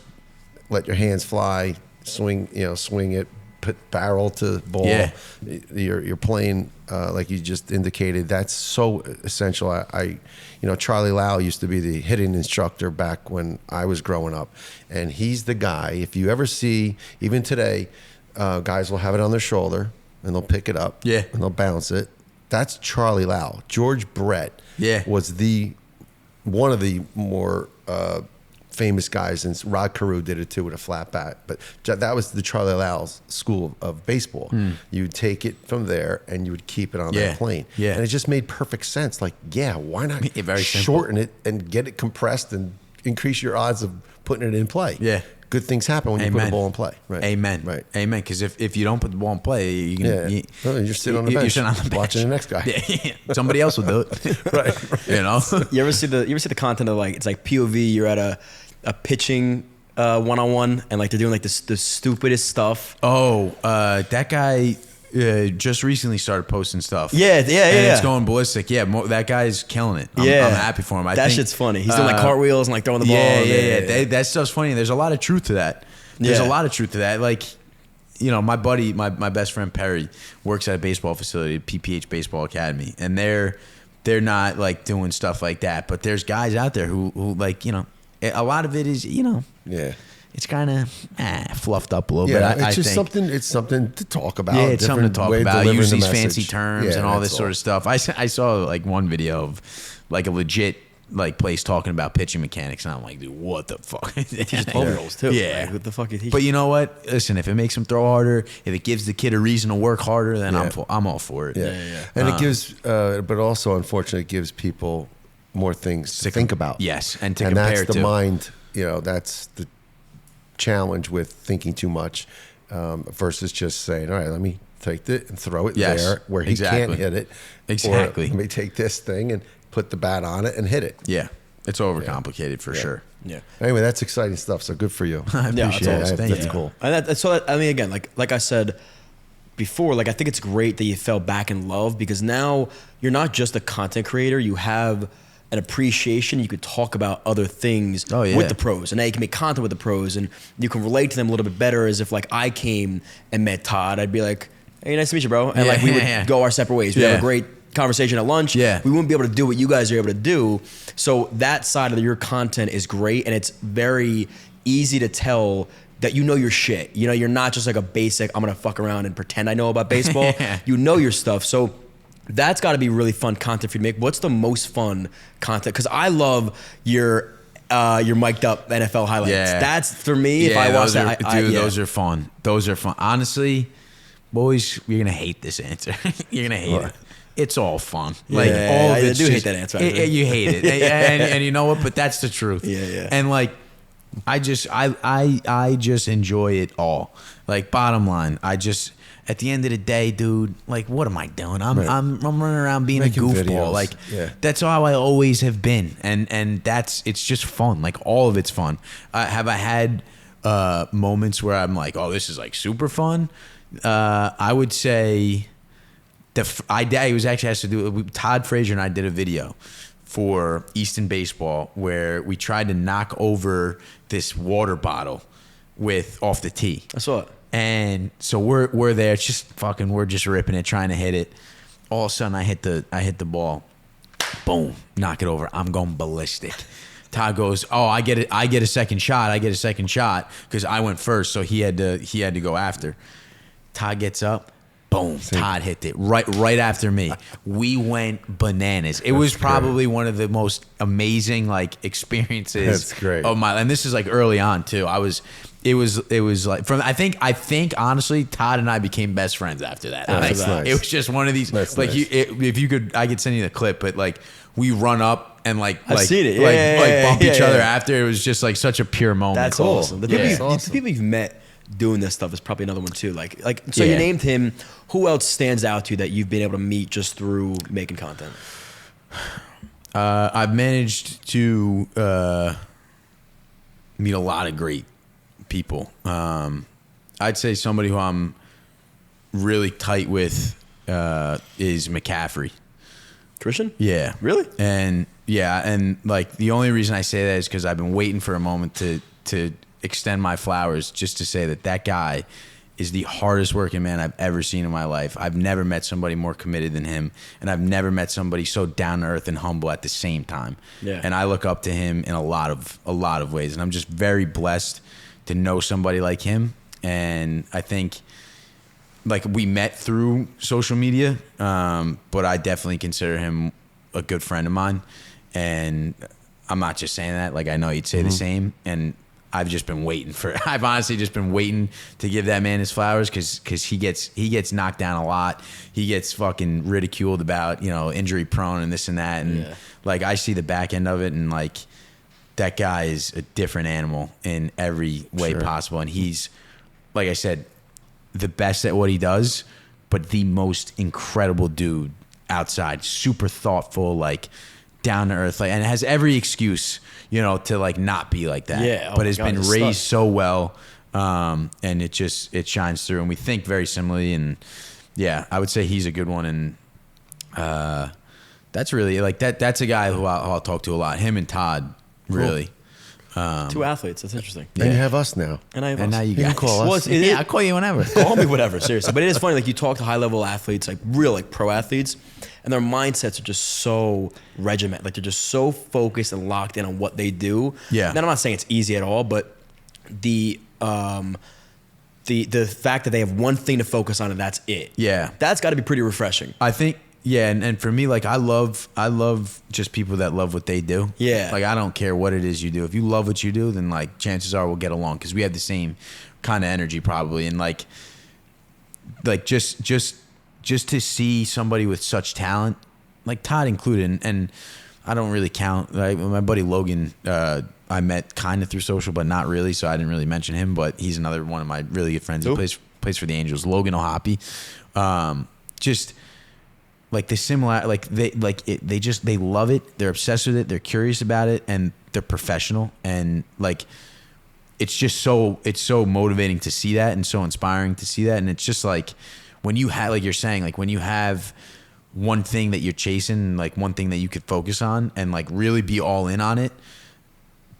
let your hands fly, swing it, put barrel to ball. Yeah. You're playing like you just indicated. That's so essential. I Charlie Lau used to be the hitting instructor back when I was growing up, and he's the guy. If you ever see, even today, guys will have it on their shoulder and they'll pick it up. Yeah. And they'll bounce it. That's Charlie Lau. George Brett. Yeah. Was one of the more famous guys, and Rod Carew did it too with a flat bat. But that was the Charlie Lau's school of baseball. You would take it from there and you would keep it on Yeah. that plane. Yeah. And it just made perfect sense. Like, yeah, why not Yeah, very simple. shorten it and get it compressed and increase your odds of putting it in play? Yeah. Good things happen when you put a Amen. ball in play. Right. Amen. Right. Amen. Because if you don't put the ball in play, you can, Yeah. Well, you're sitting on the bench, You're sitting on the bench. watching the next guy. Yeah. Somebody else will do it. Right. You know. You ever see the content of like it's like POV? You're at a pitching one-on-one and like they're doing like the stupidest stuff. Oh, that guy just recently started posting stuff. Yeah. And it's going ballistic. Yeah, that guy's killing it. I'm happy for him. That think, shit's funny. He's doing like cartwheels and like throwing the ball. Yeah. That stuff's funny. There's a lot of truth to that. There's a lot of truth to that. Like, you know, my buddy, my best friend Perry works at a baseball facility, PPH Baseball Academy, and they're not like doing stuff like that. But there's guys out there who like, you know, a lot of it is, you know, Yeah. it's kind of fluffed up a little Yeah, bit. I it's just think. something. It's something to talk about. Yeah, it's something to different talk way of about. delivering Use the these message. fancy terms Yeah, and all that's this sort of stuff. I saw like one video of like a legit like place talking about pitching mechanics, and I'm like, dude, what the fuck? Teaches 12-year-olds too. Yeah. Like, what the fuck you teach? But you know what? Listen, if it makes him throw harder, if it gives the kid a reason to work harder, then Yeah. I'm all for it. Yeah. And it gives, but also unfortunately, it gives people more things to think about. Yes, and to and compare that's the to. mind. That's the challenge with thinking too much versus just saying, all right, let me take it and throw it Yes, there where he exactly. can't hit it. Exactly. Or let me take this thing and put the bat on it and hit it. Yeah. It's overcomplicated for sure. Yeah. Anyway, that's exciting stuff. So good for you. I Yeah, appreciate it's it. awesome. Thank That's you. cool. And I mean, again, like I said before, like I think it's great that you fell back in love because now you're not just a content creator. You have an appreciation. You could talk about other things with the pros, and now you can make content with the pros, and you can relate to them a little bit better. As if like I came and met Todd, I'd be like, "Hey, nice to meet you, bro," and like we would go our separate ways. We have a great conversation at lunch. Yeah. We wouldn't be able to do what you guys are able to do. So that side of your content is great, and it's very easy to tell that you know your shit. You know, you're not just like a basic, I'm gonna fuck around and pretend I know about baseball. You know your stuff. So that's gotta be really fun content for you to make. What's the most fun content? Because I love your mic'd up NFL highlights. Yeah. That's for me, if I watch that, those are fun. Those are fun. Honestly, boys, you're gonna hate this answer. You're gonna hate it. It's all fun. Like all of I it's do just, hate that answer. You hate it, and you know what? But that's the truth. Yeah. And like, I just enjoy it all. Like bottom line, at the end of the day, dude, like what am I doing? I'm running around being Making a goofball. videos. Like Yeah. that's how I always have been, and it's just fun. Like all of it's fun. Have I had moments where I'm like, oh, this is like super fun? I would say. I was actually asked to do it. Todd, Frazier, and I did a video for Easton Baseball where we tried to knock over this water bottle off the tee. I saw it. And so we're there. It's just fucking. We're just ripping it, trying to hit it. All of a sudden, I hit the ball. Boom! Knock it over. I'm going ballistic. Todd goes, oh, I get it. I get a second shot. Because I went first, so he had to go after. Todd gets up. Boom! Todd hit it right after me. We went bananas. It was probably one of the most amazing like experiences That's great. of my. And this is like early on too. It was like from I think honestly Todd and I became best friends after that. Oh, Like, that's nice. It was just one of these. That's like nice. if you could, I could send you the clip. But like we run up and I've seen it. Bump each other Yeah. after. It was just like such a pure moment. That's awesome. The Yeah. people you've met doing this stuff is probably another one too. Like so Yeah. you named him. Who else stands out to you that you've been able to meet just through making content? I've managed to meet a lot of great people. I'd say somebody who I'm really tight with is McAffrey. Christian? Yeah. Really? And like the only reason I say that is because I've been waiting for a moment to extend my flowers just to say that guy is the hardest working man I've ever seen in my life. I've never met somebody more committed than him, and I've never met somebody so down to earth and humble at the same time. Yeah. And I look up to him in a lot of ways, and I'm just very blessed to know somebody like him. And I think like we met through social media, but I definitely consider him a good friend of mine. And I'm not just saying that, like I know you'd say the same. And I've honestly just been waiting to give that man his flowers because he gets knocked down a lot. He gets fucking ridiculed about, injury prone and this and that. And like, I see the back end of it, and like that guy is a different animal in every way possible. And he's, like I said, the best at what he does, but the most incredible dude outside, super thoughtful, like down to earth, like, and has every excuse, to like not be like that. Yeah, but has been raised so well, and it shines through. And we think very similarly. And yeah, I would say he's a good one. And that's really like that. That's a guy who I'll talk to a lot. Him and Todd, really. Two athletes. That's interesting. And you have us now. And I have And us. now you can guys call us. Well, I'll call you whenever. Call me whatever, seriously. But it is funny, like you talk to high level athletes, like real like pro athletes, and their mindsets are just so regimented. Like they're just so focused and locked in on what they do. Yeah. And I'm not saying it's easy at all, but the fact that they have one thing to focus on and that's it. Yeah. That's got to be pretty refreshing. I think, yeah, and for me, like I love just people that love what they do. Yeah. Like I don't care what it is you do. If you love what you do, then like chances are we'll get along because we have the same kind of energy probably. And like just to see somebody with such talent, like Todd included, and I don't really count. Like my buddy Logan, I met kind of through social, but not really, so I didn't really mention him. But he's another one of my really good friends. He plays for the Angels. Logan O'Hoppy. Just like the similar, like they love it. They're obsessed with it. They're curious about it, and they're professional. And like, it's so motivating to see that, and so inspiring to see that. And it's just like when you have, like you're saying, like when you have one thing that you're chasing, like one thing that you could focus on, and like really be all in on it.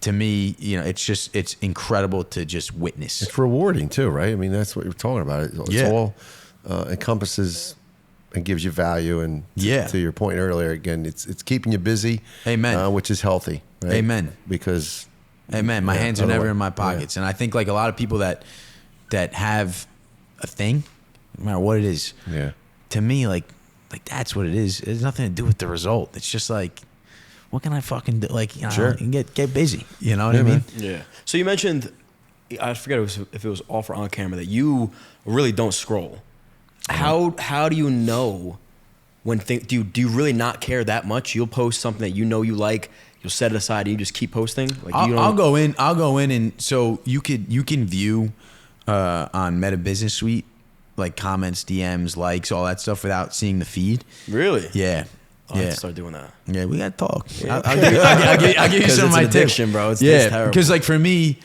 To me, you know, it's incredible to just witness. It's rewarding too, right? I mean, that's what you're talking about. It's all encompasses and gives you value. And to your point earlier, again, it's keeping you busy. Amen. Which is healthy. Right? Amen. Because amen. My hands are never in my pockets, and I think like a lot of people that have a thing, no matter what it is. Yeah. To me, like that's what it is. It has nothing to do with the result. It's just like, what can I fucking do? Like, you know, Sure. get busy. You know what I mean? Yeah. So you mentioned, I forget if it was off or on camera, that you really don't scroll. How do you know when do you really not care that much? You'll post something that you know you like, you'll set it aside, and you just keep posting. Like I'll go in, and so you can view on Meta Business Suite like comments, DMs, likes, all that stuff without seeing the feed. Really? Yeah. I have to start doing that. Yeah, we gotta talk. Yeah. I'll give you some of my tips. Bro. It's terrible. Because like for me,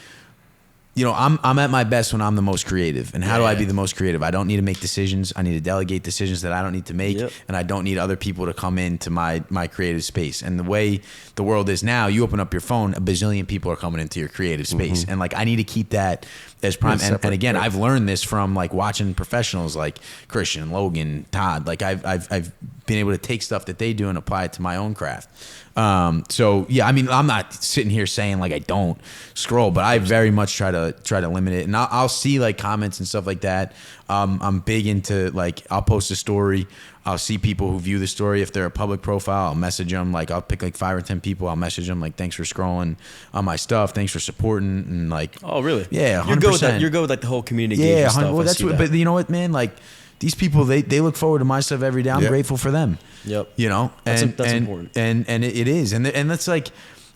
you know, I'm at my best when I'm the most creative. And how do I be the most creative? I don't need to make decisions. I need to delegate decisions that I don't need to make. Yep. And I don't need other people to come into my creative space. And the way the world is now, you open up your phone, a bazillion people are coming into your creative space. And like I need to keep that as prime. And again, I've learned this from like watching professionals like Christian, Logan, Todd. Like I've been able to take stuff that they do and apply it to my own craft. So yeah, I mean, I'm not sitting here saying like I don't scroll, but I very much try to limit it. And I'll see like comments and stuff like that. I'm big into like, I'll post a story. I'll see people who view the story. If they're a public profile, I'll message them. Like I'll pick like 5 or 10 people. I'll message them like, thanks for scrolling on my stuff. Thanks for supporting. And like, oh really? Yeah. 100%. You're good with like the whole community. Yeah. Stuff. Well, that's what, but you know what, man, like, these people, they look forward to my stuff every day. I'm grateful for them. Yep. You know, that's important. And it is. And that's like,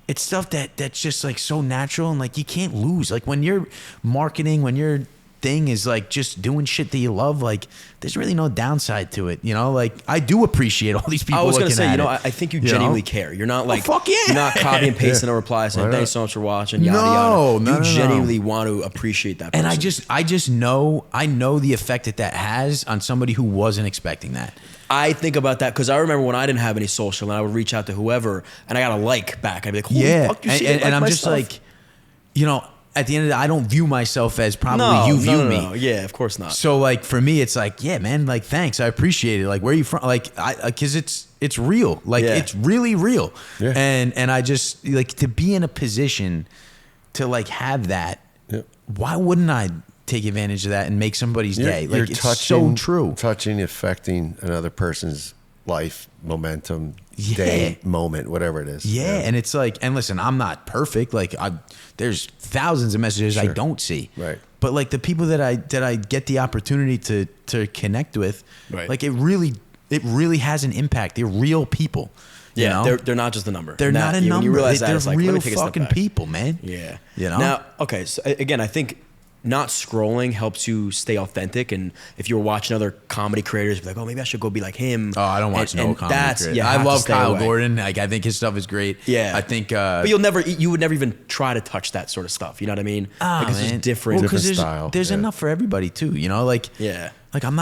it's stuff that's just like so natural, and like you can't lose. Like when you're marketing, when your thing is like just doing shit that you love, like there's really no downside to it. You know, like I do appreciate all these people. I was gonna say, you know, I think you genuinely care. You're not like, fuck yeah. You're not copy and pasting a reply saying thanks so much for watching. Yada yada. No, you genuinely want to appreciate that person. And I just know the effect that has on somebody who wasn't expecting that. I think about that because I remember when I didn't have any social and I would reach out to whoever and I got a like back. I'd be like, holy fuck, you see it? And I'm just stuff? like, you know, at the end of the day, I don't view myself as probably you view me. No. Yeah, of course not. So like for me, it's like, yeah, man, like thanks, I appreciate it. Like where are you from? Like because it's real. Like it's really real. Yeah. And I just like to be in a position to like have that. Yeah. Why wouldn't I take advantage of that and make somebody's day? Like it's so true. Touching, affecting another person's life, momentum, day, moment, whatever it is. Yeah. And it's like, and listen, I'm not perfect. Like there's thousands of messages I don't see. Right. But like the people that I get the opportunity to connect with, like it really has an impact. They're real people. Yeah, you know? they're not just a number. They're not a number. You realize that, they're it's like, real let me take a step fucking back. people, man. Yeah. You know? Now, okay, so again, I think not scrolling helps you stay authentic. And if you were watching other comedy creators, be like, oh, maybe I should go be like him. Oh, I don't watch no comedy creators. Yeah, I love Kyle Gordon. Like, I think his stuff is great. Yeah. I think... but you would never even try to touch that sort of stuff. You know what I mean? Like, it's just different. Well, because style. There's enough for everybody, too. You know, like... Yeah. Like, I'm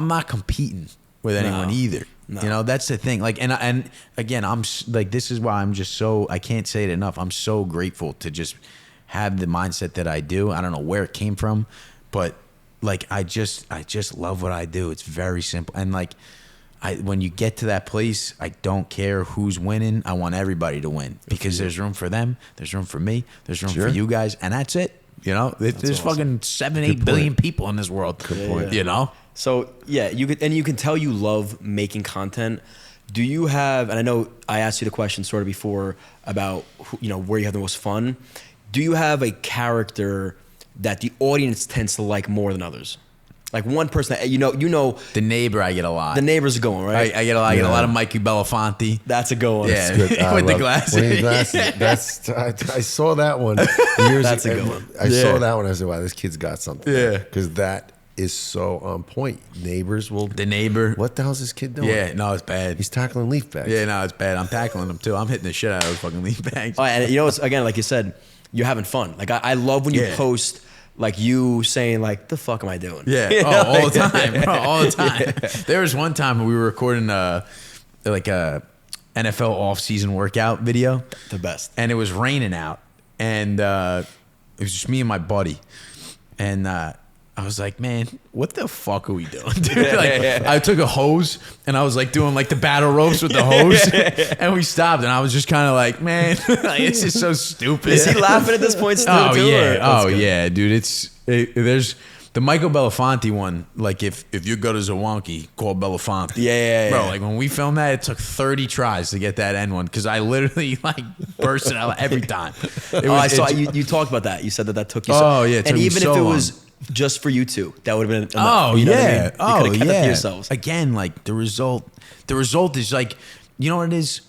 not competing with anyone either. No. You know, that's the thing. Like, and again, I'm like, this is why I'm just so, I can't say it enough. I'm so grateful to just have the mindset that I do. I don't know where it came from, but like, I just love what I do. It's very simple. And like, when you get to that place, I don't care who's winning. I want everybody to win because there's room for them. There's room for me. There's room for you guys. And that's it. You know, there's fucking 7-8 billion people in this world. Good point. You know? So yeah, you can tell you love making content. Do you have? And I know I asked you the question sort of before about where you have the most fun. Do you have a character that the audience tends to like more than others? Like one person that you know. The Neighbor, I get a lot. The Neighbor's a good one, right? I get a lot of Mikey Belafonte. That's a good one. Yeah, with the glasses. I saw that one years ago. That's a good one. I saw that one. I said, wow, this kid's got something. Yeah, because that is so on point. Neighbors will. The neighbor. What the hell's this kid doing? Yeah, no, it's bad. He's tackling leaf bags. Yeah, no, it's bad. I'm tackling them too. I'm hitting the shit out of those fucking leaf bags. Oh, and you know, it's, again, like you said, you're having fun. Like I love when you post like you saying like, the fuck am I doing? Yeah, You know? all the time, bro, all the time. There was one time when we were recording like a NFL off-season workout video. The best. And it was raining out, and it was just me and my buddy, and I was like, man, what the fuck are we doing, dude? Like, I took a hose and I was like doing like the battle ropes with the hose, and we stopped, and I was just kind of like, man, like, this is so stupid. Is he laughing at this point still? Oh too, yeah, or? Yeah, dude. There's the Michael Belafonte one. Like if you go to Zwanki, call Belafonte. Yeah. Bro, like when we filmed that, it took 30 tries to get that end one because I literally like burst it out every time. I saw you talked about that. You said that took you. Oh yeah, it took and me even so if it long. was just for you two, that would have been enough. Oh you know yeah. what I mean? You Oh could have kept yeah. it to yourselves. Again, like the result is like, you know what it is?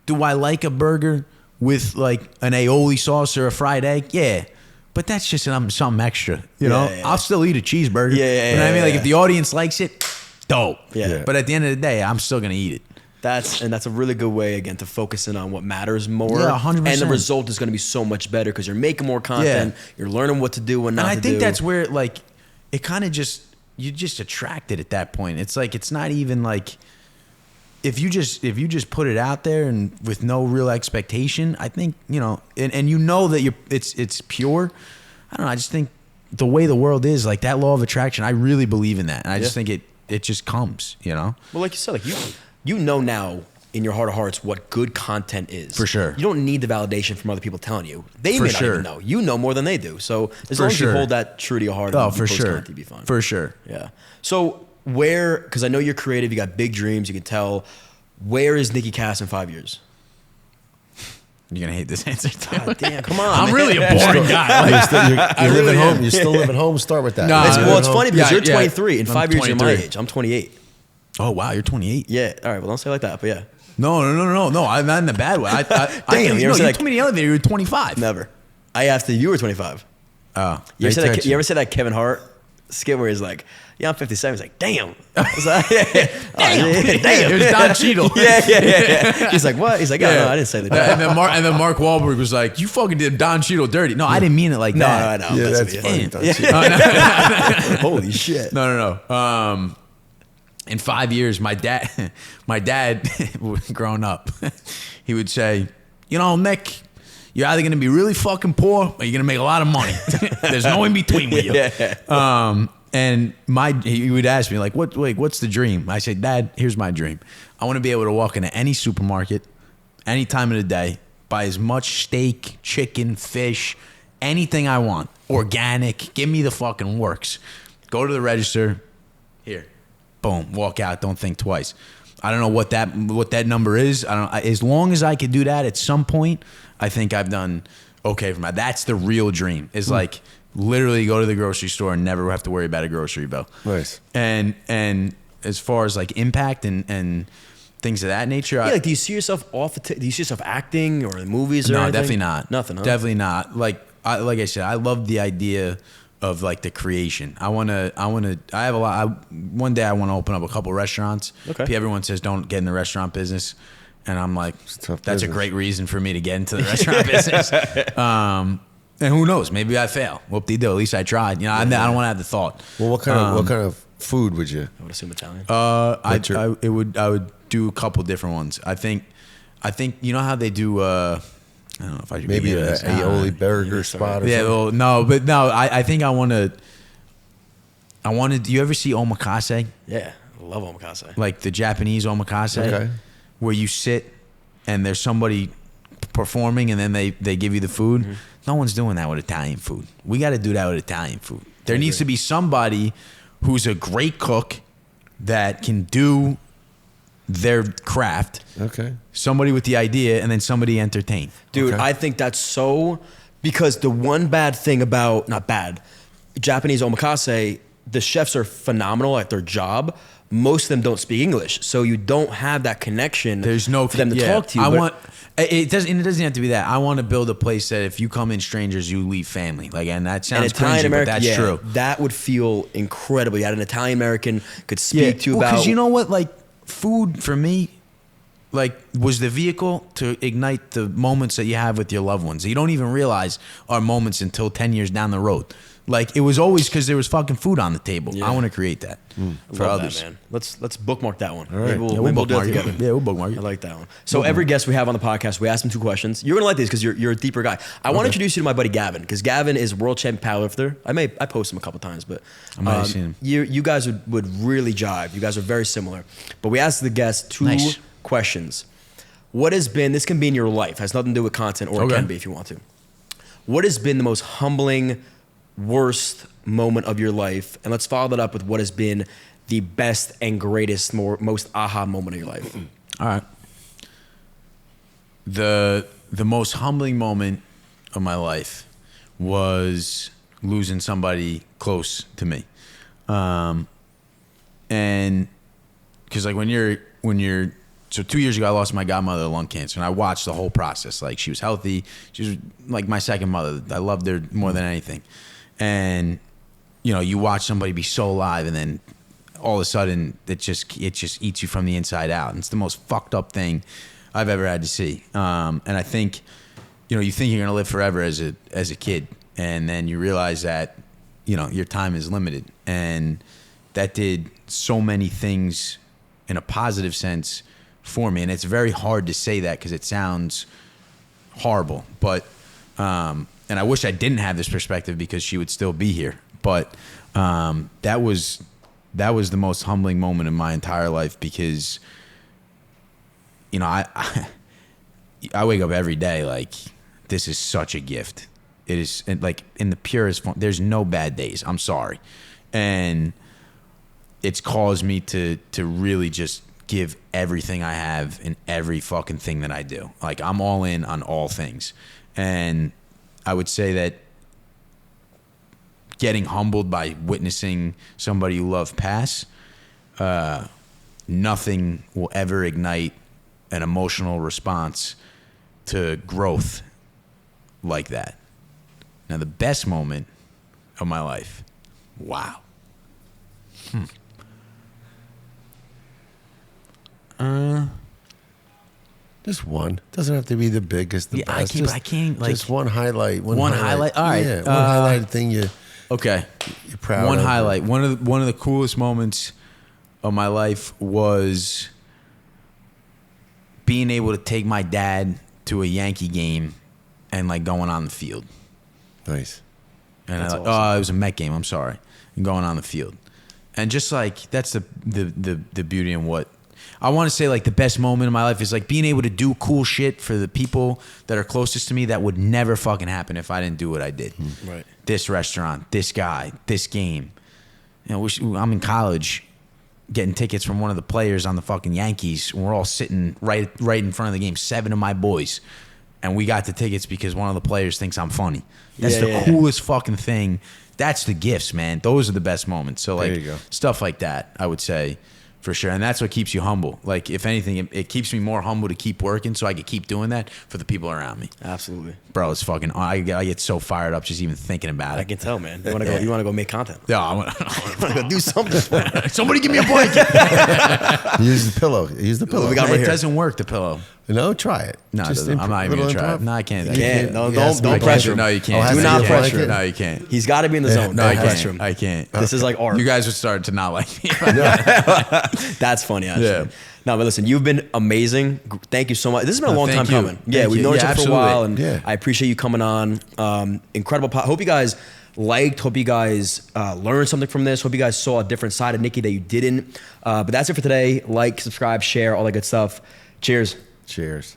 Do I like a burger with like an aioli sauce or a fried egg? Yeah. But that's just something extra, you know? Yeah. I'll still eat a cheeseburger. Yeah, you know what I mean? Like yeah. if the audience likes it, dope. Yeah. But at the end of the day, I'm still gonna eat it. That's a really good way again to focus in on what matters more. Yeah, 100%. And the result is going to be so much better because you're making more content. Yeah. You're learning what to do and not And I to think do. that's where like it kind of just you just attract it at that point. It's like it's not even like if you just put it out there and with no real expectation, I think, you know, and you know that it's pure. I don't know, I just think the way the world is, like that law of attraction, I really believe in that. And I just think it just comes, you know? Well, like you said, like you know now in your heart of hearts what good content is. For sure. You don't need the validation from other people telling you. They For may not sure. even know. You know more than they do. So as For long as you sure. hold that true to your heart, Oh, and you for post sure. content, you'll be fine. For sure. Yeah. So because I know you're creative, you got big dreams, you can tell. Where is Nicky Cass in 5 years? You're gonna hate this answer too. God damn, come on. I'm man. really a boring guy. Like, You're living really home. am. You still living home. Start with that. Nah, You're It's, living well, it's home. funny because Yeah, you're yeah. 23. In I'm 5 years, you're my 23. age. I'm 28. Oh wow, you're 28. Yeah. All right. Well, don't say it like that. But yeah. No. I'm not in a bad way. I Damn, you ever you said like- told me in the elevator you were 25. Never. I asked if you were 25. Oh, You ever, Pay said that, attention. you ever said that Kevin Hart skit where he's like, yeah, I'm 57. He's like, damn. I was like, damn. Damn. It was Don Cheadle. Yeah. He's like, what? He's like, oh, no, I didn't say that. And then Mark Wahlberg was like, "You fucking did Don Cheadle dirty." No, I didn't mean it like No, that. I know. Yeah, That's that's funny. funny. Yeah. Don't you? Holy shit. No. In 5 years, my dad, growing up, he would say, "You know, Nick, you're either gonna be really fucking poor or you're gonna make a lot of money. There's no in between with you." Yeah. And he would ask me like, what's the dream? I said, Dad, here's my dream. I want to be able to walk into any supermarket, any time of the day, buy as much steak, chicken, fish, anything I want, organic. Give me the fucking works. Go to the register. Here, boom, walk out. Don't think twice. I don't know what that number is. I don't know. As long as I could do that at some point, I think I've done okay for my. That's the real dream. Is like literally go to the grocery store and never have to worry about a grocery bill. Nice. And as far as like impact and things of that nature, Yeah, like, do you see yourself do you see yourself acting or in movies or no, anything? definitely not. Nothing, huh? Definitely not. Like I said, I love the idea of like the creation. I have a lot. One day I want to open up a couple restaurants. Okay. Everyone says don't get in the restaurant business. And I'm like, a tough that's a business. great reason for me to get into the restaurant business. And who knows? Maybe I fail. Whoop-de-doo. At least I tried. You know, I don't want to have the thought. Well, what kind of food would you? I would assume Italian. I would do a couple different ones. I think you know how they do. I don't know if I should Maybe be a aioli burger spot or yeah, something. well, no. I think I want to. Do you ever see omakase? Yeah, I love omakase. Like the Japanese omakase, Okay. where you sit and there's somebody performing and then they give you the food. Mm-hmm. No one's doing that with Italian food. We got to do that with Italian food. There needs to be somebody who's a great cook that can do their craft. Okay. Somebody with the idea and then somebody entertain. Dude, Okay. I think that's so, because the one bad thing about, not bad, Japanese omakase, the chefs are phenomenal at their job, most of them don't speak English, so you don't have that connection. There's no for them to talk to you. It doesn't have to be that. I want to build a place that if you come in strangers, you leave family. Like, and that sounds crazy, but that's true. That would feel incredible. You had an Italian American could speak to you about. Because you know what, like food for me, like was the vehicle to ignite the moments that you have with your loved ones. That you don't even realize are moments until 10 years down the road. Like it was always because there was fucking food on the table. I want to create that for others. That, man. Let's bookmark that one. All right. Maybe we'll do it together. Yeah, we'll bookmark it. I like that one. So every guest we have on the podcast, we ask them 2 questions. You're gonna like these because you're a deeper guy. I want to introduce you to my buddy Gavin because Gavin is world champion powerlifter. I post him a couple times, but I might have seen him. You guys would really jive. You guys are very similar. But we asked the guests 2 questions. What has been? This can be in your life. Has nothing to do with content, or it can be if you want to. What has been the most humbling, worst moment of your life? And let's follow that up with what has been the best and greatest, most aha moment of your life. All right. The most humbling moment of my life was losing somebody close to me. And because like when you're so 2 years ago I lost my godmother to lung cancer, and I watched the whole process. Like she was healthy. She was like my second mother. I loved her more than anything. And you know, you watch somebody be so alive, and then all of a sudden it just eats you from the inside out. And it's the most fucked up thing I've ever had to see. And I think, you know, you think you're gonna live forever as a kid, and then you realize that, you know, your time is limited. And that did so many things in a positive sense for me. And it's very hard to say that because it sounds horrible, but and I wish I didn't have this perspective because she would still be here. But that was the most humbling moment in my entire life because, you know, I wake up every day like this is such a gift. It is like in the purest form. There's no bad days. I'm sorry, and it's caused me to really just give everything I have in every fucking thing that I do. Like I'm all in on all things, and I would say that getting humbled by witnessing somebody you love pass, nothing will ever ignite an emotional response to growth like that. Now, the best moment of my life, wow. Just one. Doesn't have to be the biggest, the best. I can't like just one highlight. One highlight. All right. Yeah, one highlighted thing you're proud of. One highlight. One of the coolest moments of my life was being able to take my dad to a Yankee game and like going on the field. Nice. And it was a Met game. I'm sorry. And going on the field, and just like that's the beauty in what I want to say. Like the best moment of my life is like being able to do cool shit for the people that are closest to me that would never fucking happen if I didn't do what I did. Right. This restaurant, this guy, this game. You know, I'm in college getting tickets from one of the players on the fucking Yankees. And we're all sitting right in front of the game. 7 of my boys. And we got the tickets because one of the players thinks I'm funny. That's the coolest fucking thing. That's the gifts, man. Those are the best moments. So like stuff like that, I would say for sure. And that's what keeps you humble. Like if anything, it keeps me more humble to keep working so I can keep doing that for the people around me. Absolutely. Bro, it's fucking, I get so fired up just even thinking about it. I can tell, man. You want to go make content. Yeah, I want to go do something. Somebody give me a blanket. Use the pillow. Use the pillow. We got it doesn't work, the pillow. No, try it. No, I'm not even going to try it. No, I can't. Don't pressure him. No, you can't. Do not pressure him. No, you can't. He's got to be in the zone. No, Don't pressure him. I can't. This is like art. You guys are starting to not like me. That's funny, actually. Yeah. No, but listen, you've been amazing. Thank you so much. This has been a long time coming. Yeah, we've known each other for a while, and I appreciate you coming on. Incredible. Hope you guys liked. Hope you guys learned something from this. Hope you guys saw a different side of Nicky that you didn't. But that's it for today. Like, subscribe, share, all that good stuff. Cheers. Cheers.